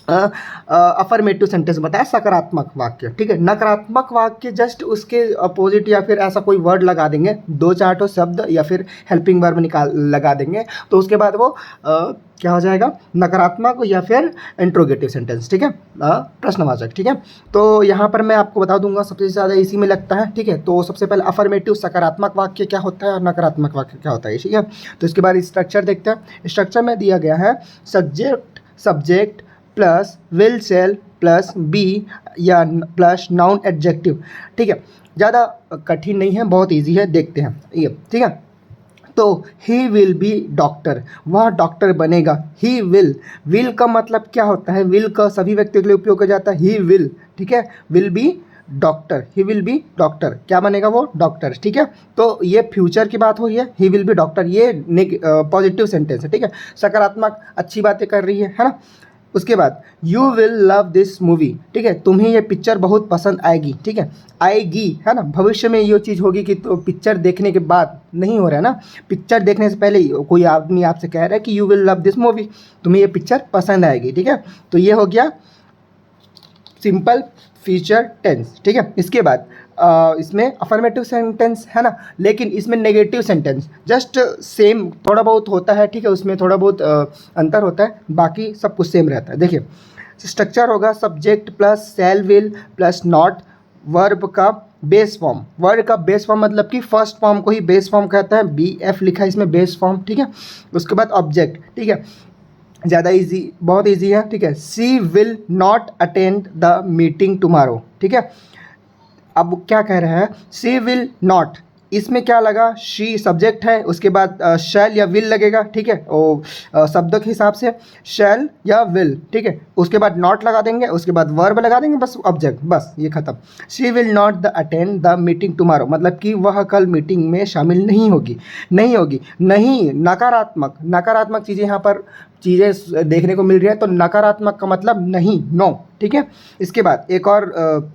अफर्मेटिव सेंटेंस बताया, सकारात्मक वाक्य, ठीक है। नकारात्मक वाक्य जस्ट उसके अपोजिट या फिर ऐसा कोई वर्ड लगा देंगे, 2-4 तो शब्द या फिर हेल्पिंग वर्ब लगा देंगे, तो उसके बाद वो क्या हो जाएगा, नकारात्मक या फिर इंट्रोगेटिव सेंटेंस, ठीक है, प्रश्नवाचक, ठीक है। तो यहाँ पर मैं आपको बता दूंगा सबसे ज़्यादा इसी में लगता है, ठीक है। तो सबसे पहले अफर्मेटिव सकारात्मक वाक्य क्या होता है और नकारात्मक वाक्य क्या होता है, ठीक है। तो इसके बाद स्ट्रक्चर देखते हैं। स्ट्रक्चर में दिया गया है, subject plus will shall plus be या प्लस नाउन एडजेक्टिव, ठीक है। ज़्यादा कठिन नहीं है, बहुत इजी है, देखते हैं ये, ठीक है। तो ही विल बी डॉक्टर, वह डॉक्टर बनेगा। ही विल का मतलब क्या होता है, विल का सभी व्यक्तियों के लिए उपयोग किया जाता है, ही विल, ठीक है, will be doctor, he will be doctor, क्या बनेगा वो डॉक्टर, ठीक है। तो ये फ्यूचर की बात हो रही है, ही विल बी डॉक्टर, ये पॉजिटिव सेंटेंस है, ठीक है, सकारात्मक अच्छी बातें कर रही है ना। उसके बाद you will love this movie, ठीक है, तुम्हें ये पिक्चर बहुत पसंद आएगी, ठीक है, आएगी है ना, भविष्य में ये चीज़ होगी कि तो पिक्चर देखने के बाद नहीं हो रहा है ना, पिक्चर देखने से पहले ही कोई आदमी आपसे कह रहा है कि you will love this movie, तुम्हें ये पिक्चर पसंद आएगी, ठीक है। तो ये हो गया सिंपल फ्यूचर टेंस, ठीक है। इसके बाद इसमें अफर्मेटिव सेंटेंस है ना, लेकिन इसमें नेगेटिव सेंटेंस जस्ट सेम थोड़ा बहुत होता है, ठीक है, उसमें थोड़ा बहुत अंतर होता है, बाकी सब कुछ सेम रहता है। देखिए स्ट्रक्चर होगा subject plus shall will plus not, verb का बेस फॉर्म, वर्ड का बेस फॉर्म मतलब कि फर्स्ट फॉर्म को ही बेस फॉर्म कहता है, BF लिखा है इसमें बेस फॉर्म, ठीक है। उसके बाद ऑब्जेक्ट, ठीक है, ज़्यादा इजी, बहुत इजी है, ठीक है। She will not attend the meeting tomorrow, ठीक है। अब क्या कह रहा है, सी विल नॉट, इसमें क्या लगा, शी सब्जेक्ट है, उसके बाद शैल या विल लगेगा, ठीक है, और शब्दों के हिसाब से शैल या विल, ठीक है, उसके बाद नॉट लगा देंगे, उसके बाद वर्ब लगा देंगे, बस ऑब्जेक्ट, बस ये खत्म। She will not the attend the meeting tomorrow, मतलब कि वह कल मीटिंग में शामिल नहीं होगी, नहीं होगी, नहीं, नकारात्मक, नकारात्मक चीज़ें यहाँ पर चीज़ें देखने को मिल रही है, तो नकारात्मक का मतलब नहीं, नो, ठीक है। इसके बाद एक और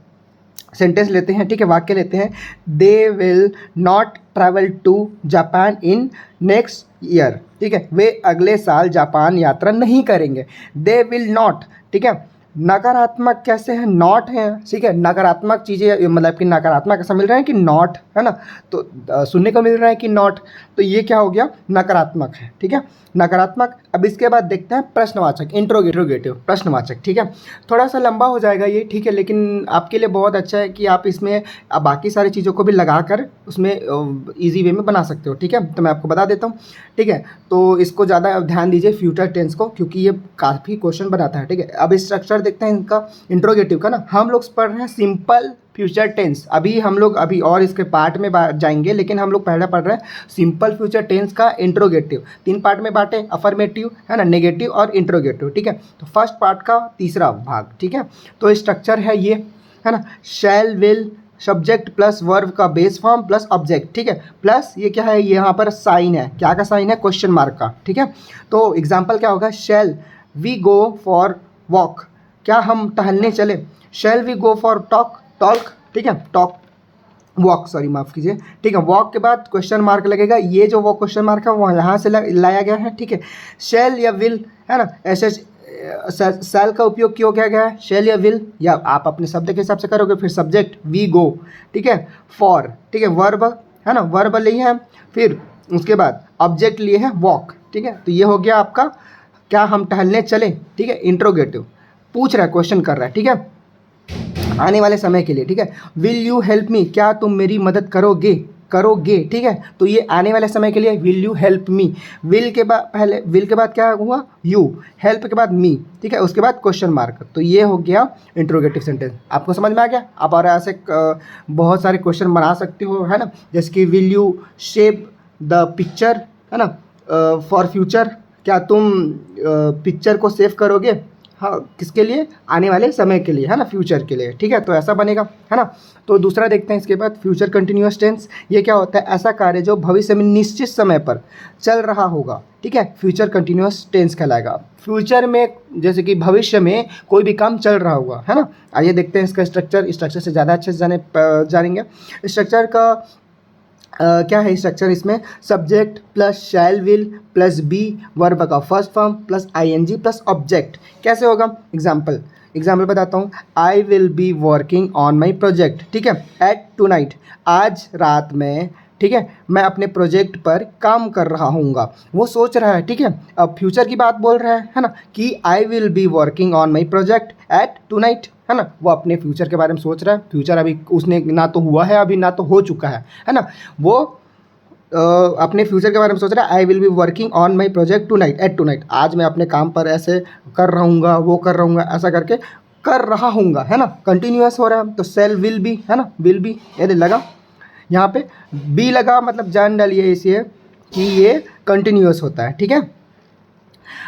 सेंटेंस लेते हैं, ठीक है, वाक्य लेते हैं, they will not travel to Japan in next year, ठीक है, वे अगले साल जापान यात्रा नहीं करेंगे, दे विल नॉट, ठीक है। नकारात्मक कैसे है, नॉट है, ठीक है, नकारात्मक चीज़ें मतलब कि नकारात्मक ऐसा मिल रहा है कि नॉट है ना, तो सुनने को मिल रहा है कि नॉट, तो ये क्या हो गया, नकारात्मक है, ठीक है, नकारात्मक। अब इसके बाद देखते हैं प्रश्नवाचक, इंट्रोगेटिव प्रश्नवाचक, ठीक है, थोड़ा सा लंबा हो जाएगा ये, ठीक है, लेकिन आपके लिए बहुत अच्छा है कि आप इसमें बाकी सारी चीज़ों को भी लगाकर उसमें ईजी वे में बना सकते हो, ठीक है। तो मैं आपको बता देता हूँ, ठीक है, तो इसको ज़्यादा ध्यान दीजिए फ्यूचर टेंस को, क्योंकि ये काफ़ी क्वेश्चन बनाता है, ठीक है। अब स्ट्रक्चर देखते हैं इनका इंट्रोगेटिव का ना, हम लोग पढ़ रहे हैं सिंपल फ्यूचर टेंस, अभी हम लोग अभी और इसके पार्ट में जाएंगे, लेकिन हम लोग पहले पढ़ रहे हैं सिंपल फ्यूचर टेंस का इंट्रोगेटिव, 3 पार्ट में बांटे, अफर्मेटिव है ना, नेगेटिव और इंट्रोगेटिव, ठीक है। तो फर्स्ट पार्ट का तीसरा भाग, ठीक है। तो स्ट्रक्चर है ये, है ना, शैल विल सब्जेक्ट प्लस वर्ब का बेस फॉर्म प्लस ऑब्जेक्ट, ठीक है, प्लस ये क्या है, यहाँ पर साइन है, क्या का साइन है, क्वेश्चन मार्क का, ठीक है। तो एग्जाम्पल क्या होगा, shall we go for walk, क्या हम टहलने चले, shall we go for talk, talk, ठीक है, टॉक, वॉक, सॉरी माफ़ कीजिए, ठीक है, वॉक के बाद क्वेश्चन मार्क लगेगा, ये जो वो क्वेश्चन मार्क है वो यहाँ से लाया गया है, ठीक है। शैल या विल है ना, ऐसे शैल का उपयोग क्यों किया गया है, शैल या विल, या आप अपने शब्द के हिसाब से करोगे, फिर सब्जेक्ट वी गो, ठीक है, फॉर, ठीक है, वर्ब है ना, वर्ब लिए हैं, फिर उसके बाद ऑब्जेक्ट लिए हैं वॉक, ठीक है। तो ये हो गया आपका क्या हम टहलने चले, ठीक है, इंट्रोगेटिव पूछ रहा है, क्वेश्चन कर रहा है, ठीक है, आने वाले समय के लिए, ठीक है। विल यू हेल्प मी, क्या तुम मेरी मदद करोगे, करोगे, ठीक है, तो ये आने वाले समय के लिए, will you help me, will के बाद पहले विल के बाद क्या हुआ, यू, हेल्प के बाद मी, ठीक है, उसके बाद क्वेश्चन मार्क, तो ये हो गया इंट्रोगेटिव सेंटेंस। आपको समझ में आ गया, आप और ऐसे बहुत सारे क्वेश्चन बना सकते हो, है ना, जैसे कि will U shape the picture, है ना, फॉर फ्यूचर, क्या तुम पिक्चर को सेव करोगे, हाँ, किसके लिए, आने वाले समय के लिए, है ना, फ्यूचर के लिए, ठीक है, तो ऐसा बनेगा, है ना। तो दूसरा देखते हैं इसके बाद फ्यूचर कंटिन्यूअस टेंस, ये क्या होता है, ऐसा कार्य जो भविष्य में निश्चित समय पर चल रहा होगा, ठीक है, फ्यूचर कंटिन्यूअस टेंस कहलाएगा। फ्यूचर में जैसे कि भविष्य में कोई भी काम चल रहा होगा, है ना। आइए देखते हैं इसका स्ट्रक्चर से ज़्यादा अच्छे से जानेंगे स्ट्रक्चर का। क्या है स्ट्रक्चर, इसमें subject plus shall will plus be, verb का first form plus ING plus object, कैसे होगा, एग्जाम्पल बताता हूँ, I will be working on my project, ठीक है, एट टू नाइट, आज रात में, ठीक है, मैं अपने प्रोजेक्ट पर काम कर रहा हूँगा, वो सोच रहा है, ठीक है, अब फ्यूचर की बात बोल रहा है ना, कि I will be working on my project at tonight, है ना, वो अपने फ्यूचर के बारे में सोच रहा है, फ्यूचर अभी उसने ना तो हुआ है अभी, ना तो हो चुका है ना, वो अपने फ्यूचर के बारे में सोच रहा है, I will be working on my project tonight, at tonight, आज मैं अपने काम पर ऐसे कर रहूँगा, वो कर रहूँगा, ऐसा करके कर रहा हूँगा, है ना, कंटिन्यूअस हो रहा है, तो सेल विल बी, है ना, विल बी, ये लगा, यहाँ पे बी लगा, मतलब जान डालिए इसे कि ये कंटिन्यूअस होता है, ठीक है।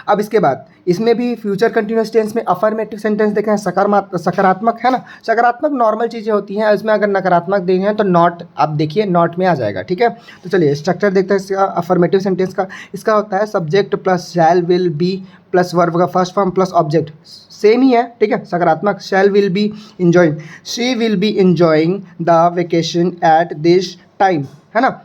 अब इसके बाद इसमें भी फ्यूचर कंटिन्यूस टेंस में अफर्मेटिव सेंटेंस देखें सकारात्मक है ना, सकारात्मक नॉर्मल चीज़ें होती हैं, इसमें अगर नकारात्मक देंगे हैं तो नॉट, आप देखिए नॉट में आ जाएगा, ठीक है। तो चलिए स्ट्रक्चर देखते हैं इसका अफर्मेटिव सेंटेंस का। इसका होता है subject plus shall will be plus verb का first form plus object, same ही है, ठीक है। सकारात्मक shall will be enjoying, she will be enjoying the vacation at this time, है ना।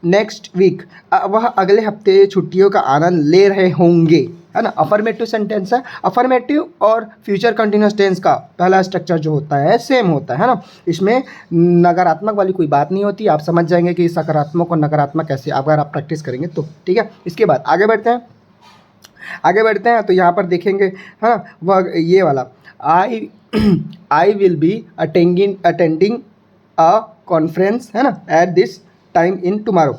नेक्स्ट वीक, वह अगले हफ्ते छुट्टियों का आनंद ले रहे होंगे, है ना। अफर्मेटिव सेंटेंस है। अफर्मेटिव और फ्यूचर कंटिन्यूस टेंस का पहला स्ट्रक्चर जो होता है सेम होता है ना, इसमें नकारात्मक वाली कोई बात नहीं होती। आप समझ जाएंगे कि सकारात्मक और नकारात्मक कैसे, अगर आप प्रैक्टिस करेंगे तो, ठीक है। इसके बाद आगे बढ़ते हैं, तो यहाँ पर देखेंगे, है ना, वह ये वाला आई will be attending a conference, है ना, eight this time in tomorrow.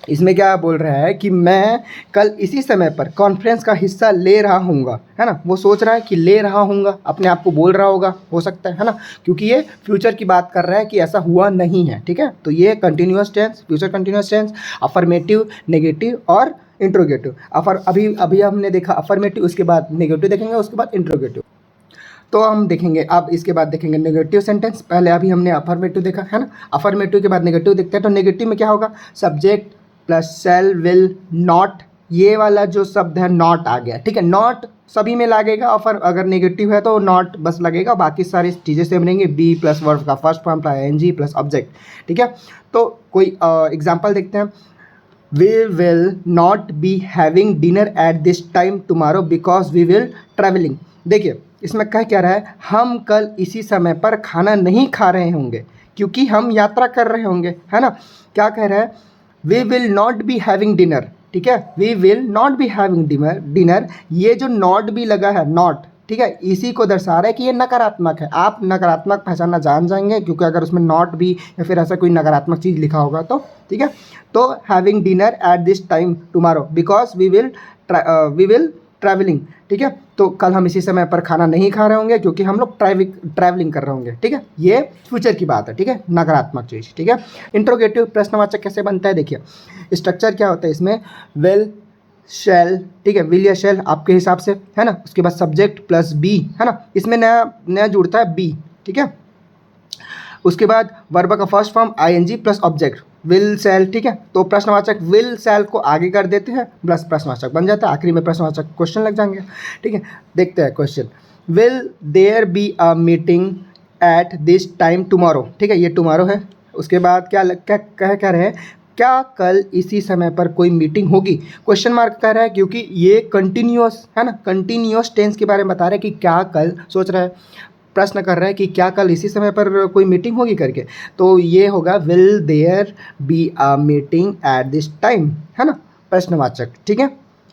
इसमें क्या बोल रहा है कि मैं कल इसी समय पर कॉन्फ्रेंस का हिस्सा ले रहा हूँगा, है ना। वो सोच रहा है कि ले रहा हूँगा, अपने आप को बोल रहा होगा, हो सकता है ना, क्योंकि ये फ्यूचर की बात कर रहा है कि ऐसा हुआ नहीं है, ठीक है। तो ये continuous tense, future continuous tense, affirmative, negative और इंट्रोगेटिव। अभी हमने देखा अफर्मेटिव, उसके बाद नेगेटिव देखेंगे, उसके बाद इंट्रोगेटिव। तो हम देखेंगे, अब इसके बाद देखेंगे नेगेटिव सेंटेंस। पहले अभी हमने अफर्मेटिव देखा, है ना। अफर्मेटिव के बाद नेगेटिव देखते हैं। तो नेगेटिव में क्या होगा, subject plus shall will not, ये वाला जो शब्द है नॉट आ गया, ठीक है। नॉट सभी में लगेगा, और अगर नेगेटिव है तो नॉट बस लगेगा, बाकी सारी चीज़ें सेम रहेंगी। बी प्लस वर्ब का first form plus N G plus object, ठीक है। तो कोई एग्जाम्पल देखते हैं। We will not be having dinner at this time tomorrow because we will traveling। देखिए इसमें क्या रहा है, हम कल इसी समय पर खाना नहीं खा रहे होंगे क्योंकि हम यात्रा कर रहे होंगे, है ना। क्या कह रहा है, we will not be having dinner, ठीक है। we will not be having dinner, ये जो not भी लगा है, not, ठीक है, इसी को दर्शा रहा है कि ये नकारात्मक है। आप नकारात्मक पहचानना जान जाएंगे, क्योंकि अगर उसमें नॉट भी या फिर ऐसा कोई नकारात्मक चीज़ लिखा होगा तो, ठीक है। तो having dinner at this time tomorrow because we will travelling, ठीक है। तो कल हम इसी समय पर खाना नहीं खा रहे होंगे क्योंकि हम लोग ट्रैवलिंग कर रहे होंगे, ठीक है। ये फ्यूचर की बात है, ठीक है, नकारात्मक चीज़, ठीक है। इंट्रोगेटिव प्रश्नवाचक कैसे बनता है, देखिए स्ट्रक्चर क्या होता है इसमें, विल शैल, ठीक है, विल या शैल आपके हिसाब से, है ना। उसके बाद सब्जेक्ट प्लस बी, है ना, इसमें नया जुड़ता है बी, ठीक है। उसके बाद वर्ब का first form ING plus object, will shall, ठीक है। तो प्रश्नवाचक विल शैल को आगे कर देते हैं, प्लस प्रश्नवाचक बन जाता है, आखिरी में प्रश्नवाचक क्वेश्चन लग जाएंगे, ठीक है। देखते हैं question, will there be a meeting at this time tomorrow, ठीक है, ये टुमारो है। उसके बाद क्या कह रहे हैं, क्या कल इसी समय पर कोई मीटिंग होगी, क्वेश्चन मार्क कर रहा है, क्योंकि ये कंटिन्यूअस है ना, कंटिन्यूअस टेंस के बारे में बता रहा है कि क्या कल, सोच रहा है, प्रश्न कर रहा है कि क्या कल इसी समय पर कोई मीटिंग होगी करके। तो ये होगा will there be a meeting at this time, है ना, प्रश्नवाचक, ठीक है,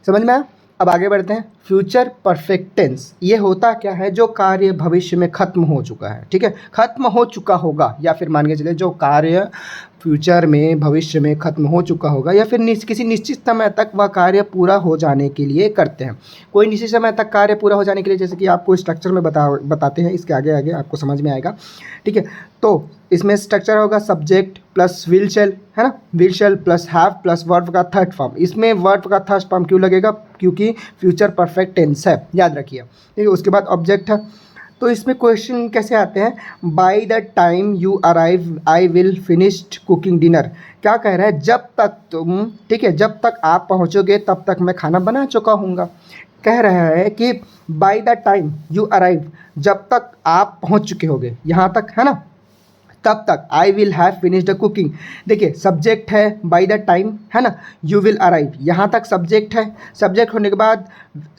समझ में आया। अब आगे बढ़ते हैं, फ्यूचर परफेक्ट टेंस, ये होता क्या है, जो कार्य भविष्य में खत्म हो चुका है, ठीक है, खत्म हो चुका होगा, या फिर मान के चले जो कार्य फ्यूचर में, भविष्य में खत्म हो चुका होगा, या फिर किसी निश्चित समय तक वह कार्य पूरा हो जाने के लिए करते हैं। कोई निश्चित समय तक कार्य पूरा हो जाने के लिए, जैसे कि आपको स्ट्रक्चर में बताते हैं, इसके आगे आपको समझ में आएगा, ठीक है। तो इसमें स्ट्रक्चर होगा सब्जेक्ट प्लस विल शैल, है ना, will shell plus have plus verb का थर्ड फॉर्म। इसमें वर्ब का थर्ड फॉर्म क्यों लगेगा, क्योंकि फ्यूचर परफेक्ट टेंस है, याद रखिए, ठीक है। उसके बाद ऑब्जेक्ट है। तो इसमें क्वेश्चन कैसे आते हैं, by the time you arrive I will finished cooking dinner. क्या कह रहा है, जब तक तुम, ठीक है, जब तक आप पहुंचोगे तब तक मैं खाना बना चुका हूँगा। कह रहा है कि by the time you arrive, जब तक आप पहुंच चुके होगे यहाँ तक, है ना, तब तक I will have finished the cooking. देखिए सब्जेक्ट है बाय द टाइम, है ना, यू विल अराइव, यहाँ तक सब्जेक्ट है, सब्जेक्ट होने के बाद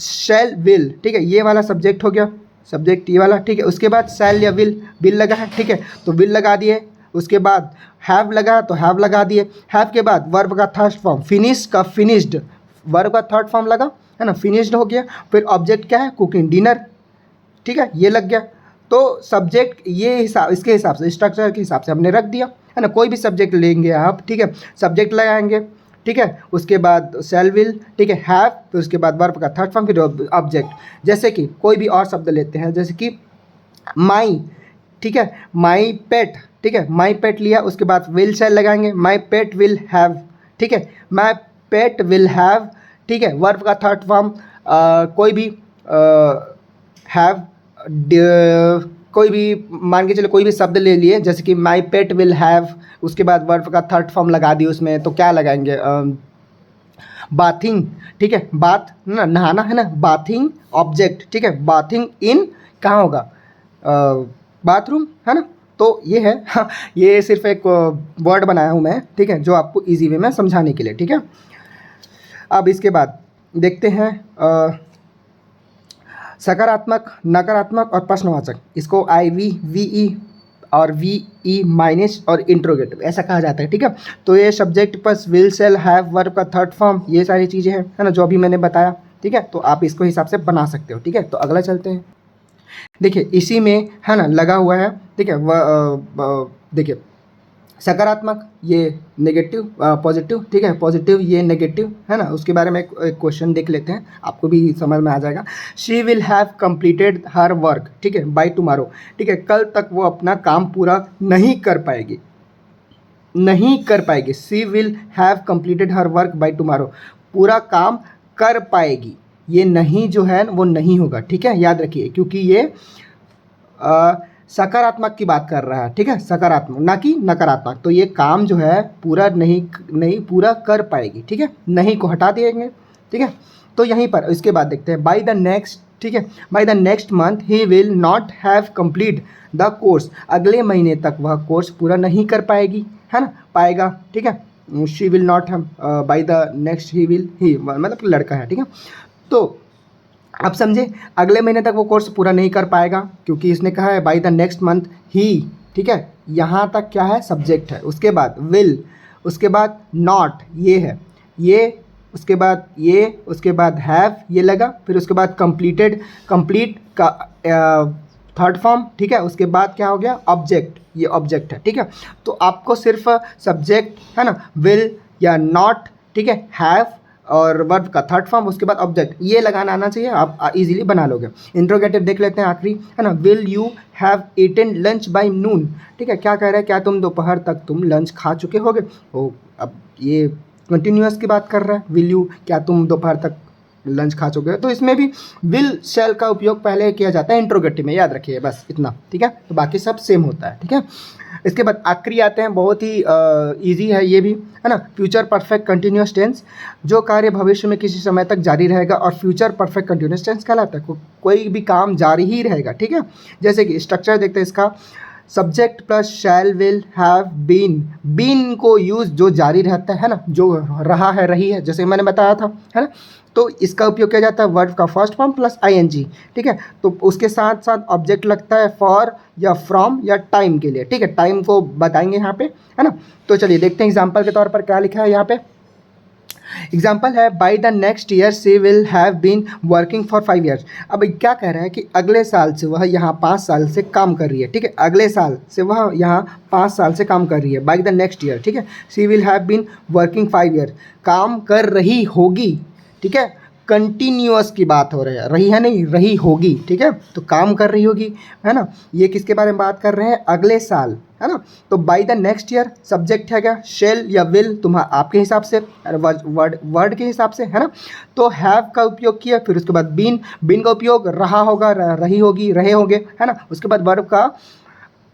शैल विल, ठीक है, ये वाला सब्जेक्ट हो गया, सब्जेक्ट ये वाला, ठीक है। उसके बाद शैल या विल लगा है, ठीक है, तो विल लगा दिए। उसके बाद हैव लगा तो हैव लगा दिए। हैव के बाद वर्ब का थर्ड फॉर्म, फिनिश का फिनिश्ड, वर्ब का थर्ड फॉर्म लगा, है ना, फिनिश्ड हो गया। फिर ऑब्जेक्ट क्या है, कुकिंग डिनर, ठीक है, ये लग गया। तो सब्जेक्ट ये इसके हिसाब से, स्ट्रक्चर के हिसाब से हमने रख दिया, है ना। कोई भी सब्जेक्ट लेंगे आप, ठीक है, सब्जेक्ट लगाएंगे, ठीक है, उसके बाद शैल विल, ठीक है, हैव, फिर उसके बाद वर्ब का थर्ड फॉर्म, फिर ऑब्जेक्ट। जैसे कि कोई भी और शब्द लेते हैं, जैसे कि माई, ठीक है, माई पेट, ठीक है, माई पेट लिया, उसके बाद विल शैल लगाएंगे, माई पेट विल हैव, ठीक है, माई पेट विल हैव, ठीक है, वर्ब का थर्ड फॉर्म कोई भी हैव, कोई भी मान के चलो कोई भी शब्द ले लिए, जैसे कि माई पेट विल हैव, उसके बाद वर्ब का थर्ड फॉर्म लगा दिए उसमें, तो क्या लगाएंगे, बाथिंग, ठीक है, बाथ ना, नहाना है ना, बाथिंग ऑब्जेक्ट, ठीक है, बाथिंग इन कहाँ होगा, बाथरूम, है ना। तो ये है हाँ, ये सिर्फ एक वर्ड बनाया हूँ मैं, ठीक है, जो आपको इजी वे में समझाने के लिए, ठीक है। अब इसके बाद देखते हैं सकारात्मक, नकारात्मक और प्रश्नवाचक, इसको IV, VE और VE माइनस और इंट्रोगेटिव ऐसा कहा जाता है, ठीक है। तो ये subject plus will shall have verb का थर्ड फॉर्म, ये सारी चीज़ें हैं, है ना, जो अभी मैंने बताया, ठीक है। तो आप इसको हिसाब से बना सकते हो, ठीक है। तो अगला चलते हैं, देखिए इसी में है ना लगा हुआ है, ठीक है। देखिए सकारात्मक ये नेगेटिव, पॉजिटिव, ठीक है, पॉजिटिव ये नेगेटिव, है ना। उसके बारे में एक क्वेश्चन देख लेते हैं, आपको भी समझ में आ जाएगा। She will have completed her work, ठीक है, बाय टुमारो, ठीक है, कल तक वो अपना काम पूरा नहीं कर पाएगी, नहीं कर पाएगी। She will have completed her work by tomorrow, पूरा काम कर पाएगी, ये नहीं जो है वो नहीं होगा, ठीक है, याद रखिए, क्योंकि ये सकारात्मक की बात कर रहा है, ठीक है, सकारात्मक ना कि नकारात्मक। तो ये काम जो है पूरा नहीं पूरा कर पाएगी, ठीक है, नहीं को हटा देंगे, ठीक है। तो यहीं पर इसके बाद देखते हैं बाय द नेक्स्ट, ठीक है, by the next month he will not have complete the course, अगले महीने तक वह कोर्स पूरा नहीं कर पाएगी, है ना, पाएगा, ठीक है। She will not have, by the next he will, he मतलब लड़का है, ठीक है। तो अब समझे, अगले महीने तक वो कोर्स पूरा नहीं कर पाएगा, क्योंकि इसने कहा है बाय द नेक्स्ट मंथ ही, ठीक है, यहाँ तक क्या है, सब्जेक्ट है। उसके बाद विल, उसके बाद नॉट ये है, ये उसके बाद ये, उसके बाद हैव ये लगा, फिर उसके बाद कंप्लीटेड, कंप्लीट का थर्ड फॉर्म, ठीक है। उसके बाद क्या हो गया, ऑब्जेक्ट, ये ऑब्जेक्ट है, ठीक है। तो आपको सिर्फ सब्जेक्ट है ना, विल या नॉट, ठीक है, हैव और वर्ब का थर्ड फॉर्म, उसके बाद ऑब्जेक्ट, ये लगाना आना चाहिए, आप इजीली बना लोगे। इंट्रोगेटिव देख लेते हैं आखिरी, है ना, will you have eaten lunch by noon, ठीक है, क्या कह रहा है, क्या तुम दोपहर तक तुम लंच खा चुके होगे। ओ अब ये कंटिन्यूअस की बात कर रहा है, विल यू, क्या तुम दोपहर तक लंच खा चुके हो। तो इसमें भी विल शैल का उपयोग पहले किया जाता है इंट्रोगेटिव में, याद रखिए बस इतना, ठीक है। तो बाकी सब सेम होता है, ठीक है। इसके बाद आखिरी आते हैं, बहुत ही इजी है ये भी, है ना, फ्यूचर परफेक्ट कंटिन्यूअस टेंस, जो कार्य भविष्य में किसी समय तक जारी रहेगा, और फ्यूचर परफेक्ट कंटिन्यूअस टेंस कहलाता है कोई भी काम जारी ही रहेगा, ठीक है। जैसे कि स्ट्रक्चर देखते हैं इसका, subject plus shall will have been, been को यूज जो जारी रहता है ना, जो रहा है रही है, जैसे मैंने बताया था, है ना। तो इसका उपयोग किया जाता है वर्ब का फर्स्ट फॉर्म प्लस ING, ठीक है। तो उसके साथ साथ ऑब्जेक्ट लगता है फॉर या फ्रॉम या टाइम के लिए, ठीक है, टाइम को बताएंगे यहाँ पे, है ना। तो चलिए देखते हैं एग्जाम्पल के तौर पर क्या लिखा है यहाँ पे। एग्जाम्पल है by the next year she will have been working for 5 years। अब क्या कह रहा है कि अगले साल से वह यहाँ 5 साल से काम कर रही है, ठीक है, अगले साल से वह यहाँ 5 साल से काम कर रही है, बाय द नेक्स्ट ईयर, ठीक है। She will have been working 5 years, काम कर रही होगी, ठीक है, कंटिन्यूअस की बात हो रही है नहीं, रही होगी, ठीक है। तो काम कर रही होगी, है ना। ये किसके बारे में बात कर रहे हैं, अगले साल, है ना। तो bye the next year subject है क्या, शेल या विल, तुम्हारा आपके हिसाब से, वर्ड के हिसाब से, है ना। तो हैव का उपयोग किया, फिर उसके बाद बीन, बीन का उपयोग रहा होगा, रही होगी, रहे होंगे, है ना। उसके बाद वर्ब का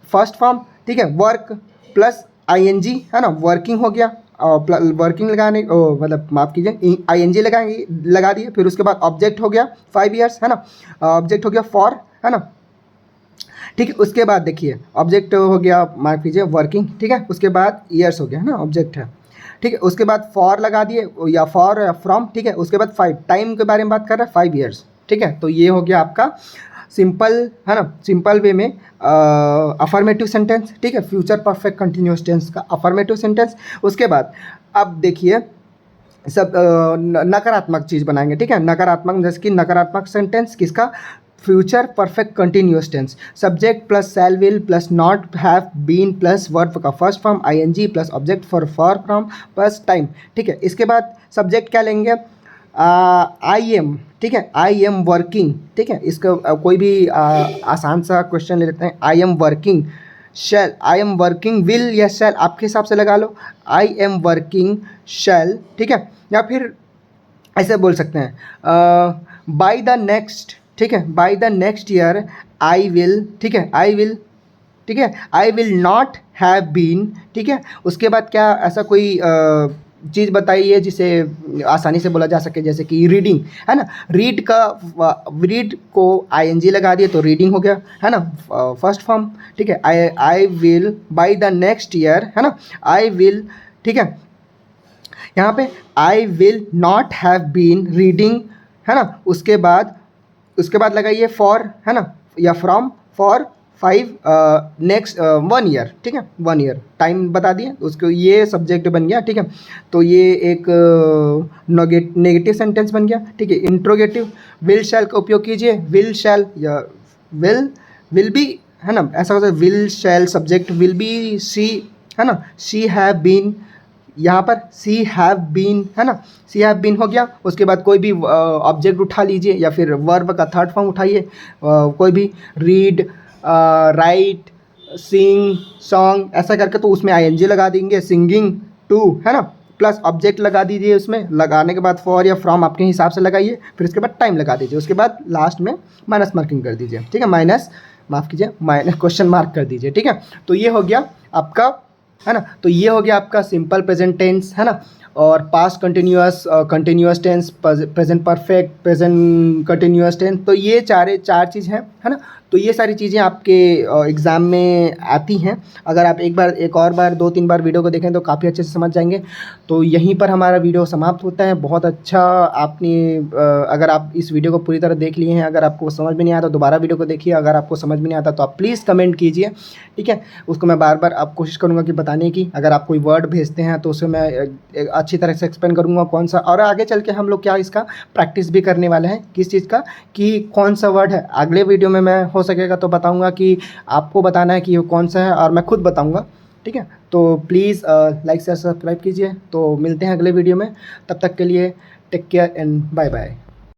फर्स्ट फॉर्म, ठीक है, वर्क प्लस ING, है ना, वर्किंग हो गया, और वर्किंग लगाने मतलब माफ़ कीजिए ING लगाएंगे, लगा दिए, फिर उसके बाद ऑब्जेक्ट हो गया 5 years, है ना, ऑब्जेक्ट हो गया फॉर, है ना, ठीक है। उसके बाद देखिए ऑब्जेक्ट हो गया, माफ कीजिए, वर्किंग, ठीक है। उसके बाद ईयर्स हो गया, है ना, ऑब्जेक्ट है, ठीक है। उसके बाद फॉर लगा दिए या फॉर या फ्रॉम, ठीक है। उसके बाद 5, टाइम के बारे में बात कर रहा है, 5 years, ठीक है। तो ये हो गया आपका सिंपल, है ना, सिंपल वे में अफर्मेटिव सेंटेंस, ठीक है, फ्यूचर परफेक्ट कंटिन्यूअस टेंस का अफर्मेटिव सेंटेंस। उसके बाद अब देखिए सब नकारात्मक चीज़ बनाएंगे, ठीक है, नकारात्मक, जैसे कि नकारात्मक सेंटेंस किसका, future perfect continuous tense, subject plus shall will plus not have been plus verb का first form ING plus object for from plus time, ठीक है। इसके बाद सब्जेक्ट क्या लेंगे, आई एम, ठीक है, आई एम वर्किंग, ठीक है। इसका कोई भी आसान सा क्वेश्चन ले लेते हैं, I am working, shall, I am working will या शैल, आपके हिसाब से लगा लो, आई एम वर्किंग शैल, ठीक है। या फिर ऐसे बोल सकते हैं बाय द नेक्स्ट, ठीक है, by the next year I will, ठीक है, आई विल, ठीक है, I will not have been, ठीक है। उसके बाद क्या ऐसा कोई चीज़ बताइए जिसे आसानी से बोला जा सके, जैसे कि रीडिंग, है ना। रीड का रीड को आईएनजी लगा दिए तो रीडिंग हो गया, है ना, फर्स्ट फॉर्म, ठीक है। I will by the next year, है ना, आई विल, ठीक है। यहाँ पे I will not have been reading, है ना। उसके बाद लगाइए फॉर, है ना, या फ्रॉम, फॉर 5 नेक्स्ट 1 ईयर, ठीक है, 1 ईयर टाइम बता दिए, उसको ये सब्जेक्ट बन गया, ठीक है। तो ये एक नेगेटिव सेंटेंस बन गया, ठीक है। इंट्रोगेटिव, विल शैल का उपयोग कीजिए, विल शैल या विल बी, है ना, ऐसा होता है, will shall subject, will be C, है ना, शी हैव बीन, यहाँ पर सी हैव बीन, है ना, सी हैव बीन हो गया। उसके बाद कोई भी ऑब्जेक्ट उठा लीजिए या फिर वर्ब का थर्ड फॉर्म उठाइए, कोई भी, रीड, राइट, सिंग, सॉन्ग, ऐसा करके तो उसमें आईएनजी लगा देंगे, सिंगिंग टू, है ना, प्लस ऑब्जेक्ट लगा दीजिए उसमें, लगाने के बाद फॉर या फ्रॉम आपके हिसाब से लगाइए, फिर उसके बाद टाइम लगा दीजिए, उसके बाद लास्ट में माइनस मार्किंग कर दीजिए, ठीक है, माफ़ कीजिए, माइनस क्वेश्चन मार्क कर दीजिए, ठीक है। तो ये हो गया आपका, है ना, तो ये हो गया आपका सिंपल प्रेजेंट टेंस, है ना, और past continuous, continuous tense, present perfect, present continuous tense. तो ये चार चीज़ है ना। तो ये सारी चीज़ें आपके एग्ज़ाम में आती हैं। अगर आप एक और बार 2-3 बार वीडियो को देखें तो काफ़ी अच्छे से समझ जाएंगे। तो यहीं पर हमारा वीडियो समाप्त होता है। बहुत अच्छा आपने अगर आप इस वीडियो को पूरी तरह देख लिए हैं, अगर आपको समझ में नहीं आता तो दोबारा वीडियो को देखिए, अगर आपको समझ में नहीं आता तो आप प्लीज़ कमेंट कीजिए, ठीक है। उसको मैं बार बार आप कोशिश करूँगा कि बताने की। अगर आप कोई वर्ड भेजते हैं तो उसे मैं अच्छी तरह से एक्सप्लेन करूँगा कौन सा, और आगे चल के हम लोग क्या इसका प्रैक्टिस भी करने वाले हैं, किस चीज़ का, कि कौन सा वर्ड है। अगले वीडियो में मैं हो सकेगा तो बताऊंगा कि आपको बताना है कि वो कौन सा है, और मैं खुद बताऊंगा, ठीक है। तो प्लीज़ लाइक शेयर सब्सक्राइब कीजिए। तो मिलते हैं अगले वीडियो में, तब तक के लिए take care and bye bye.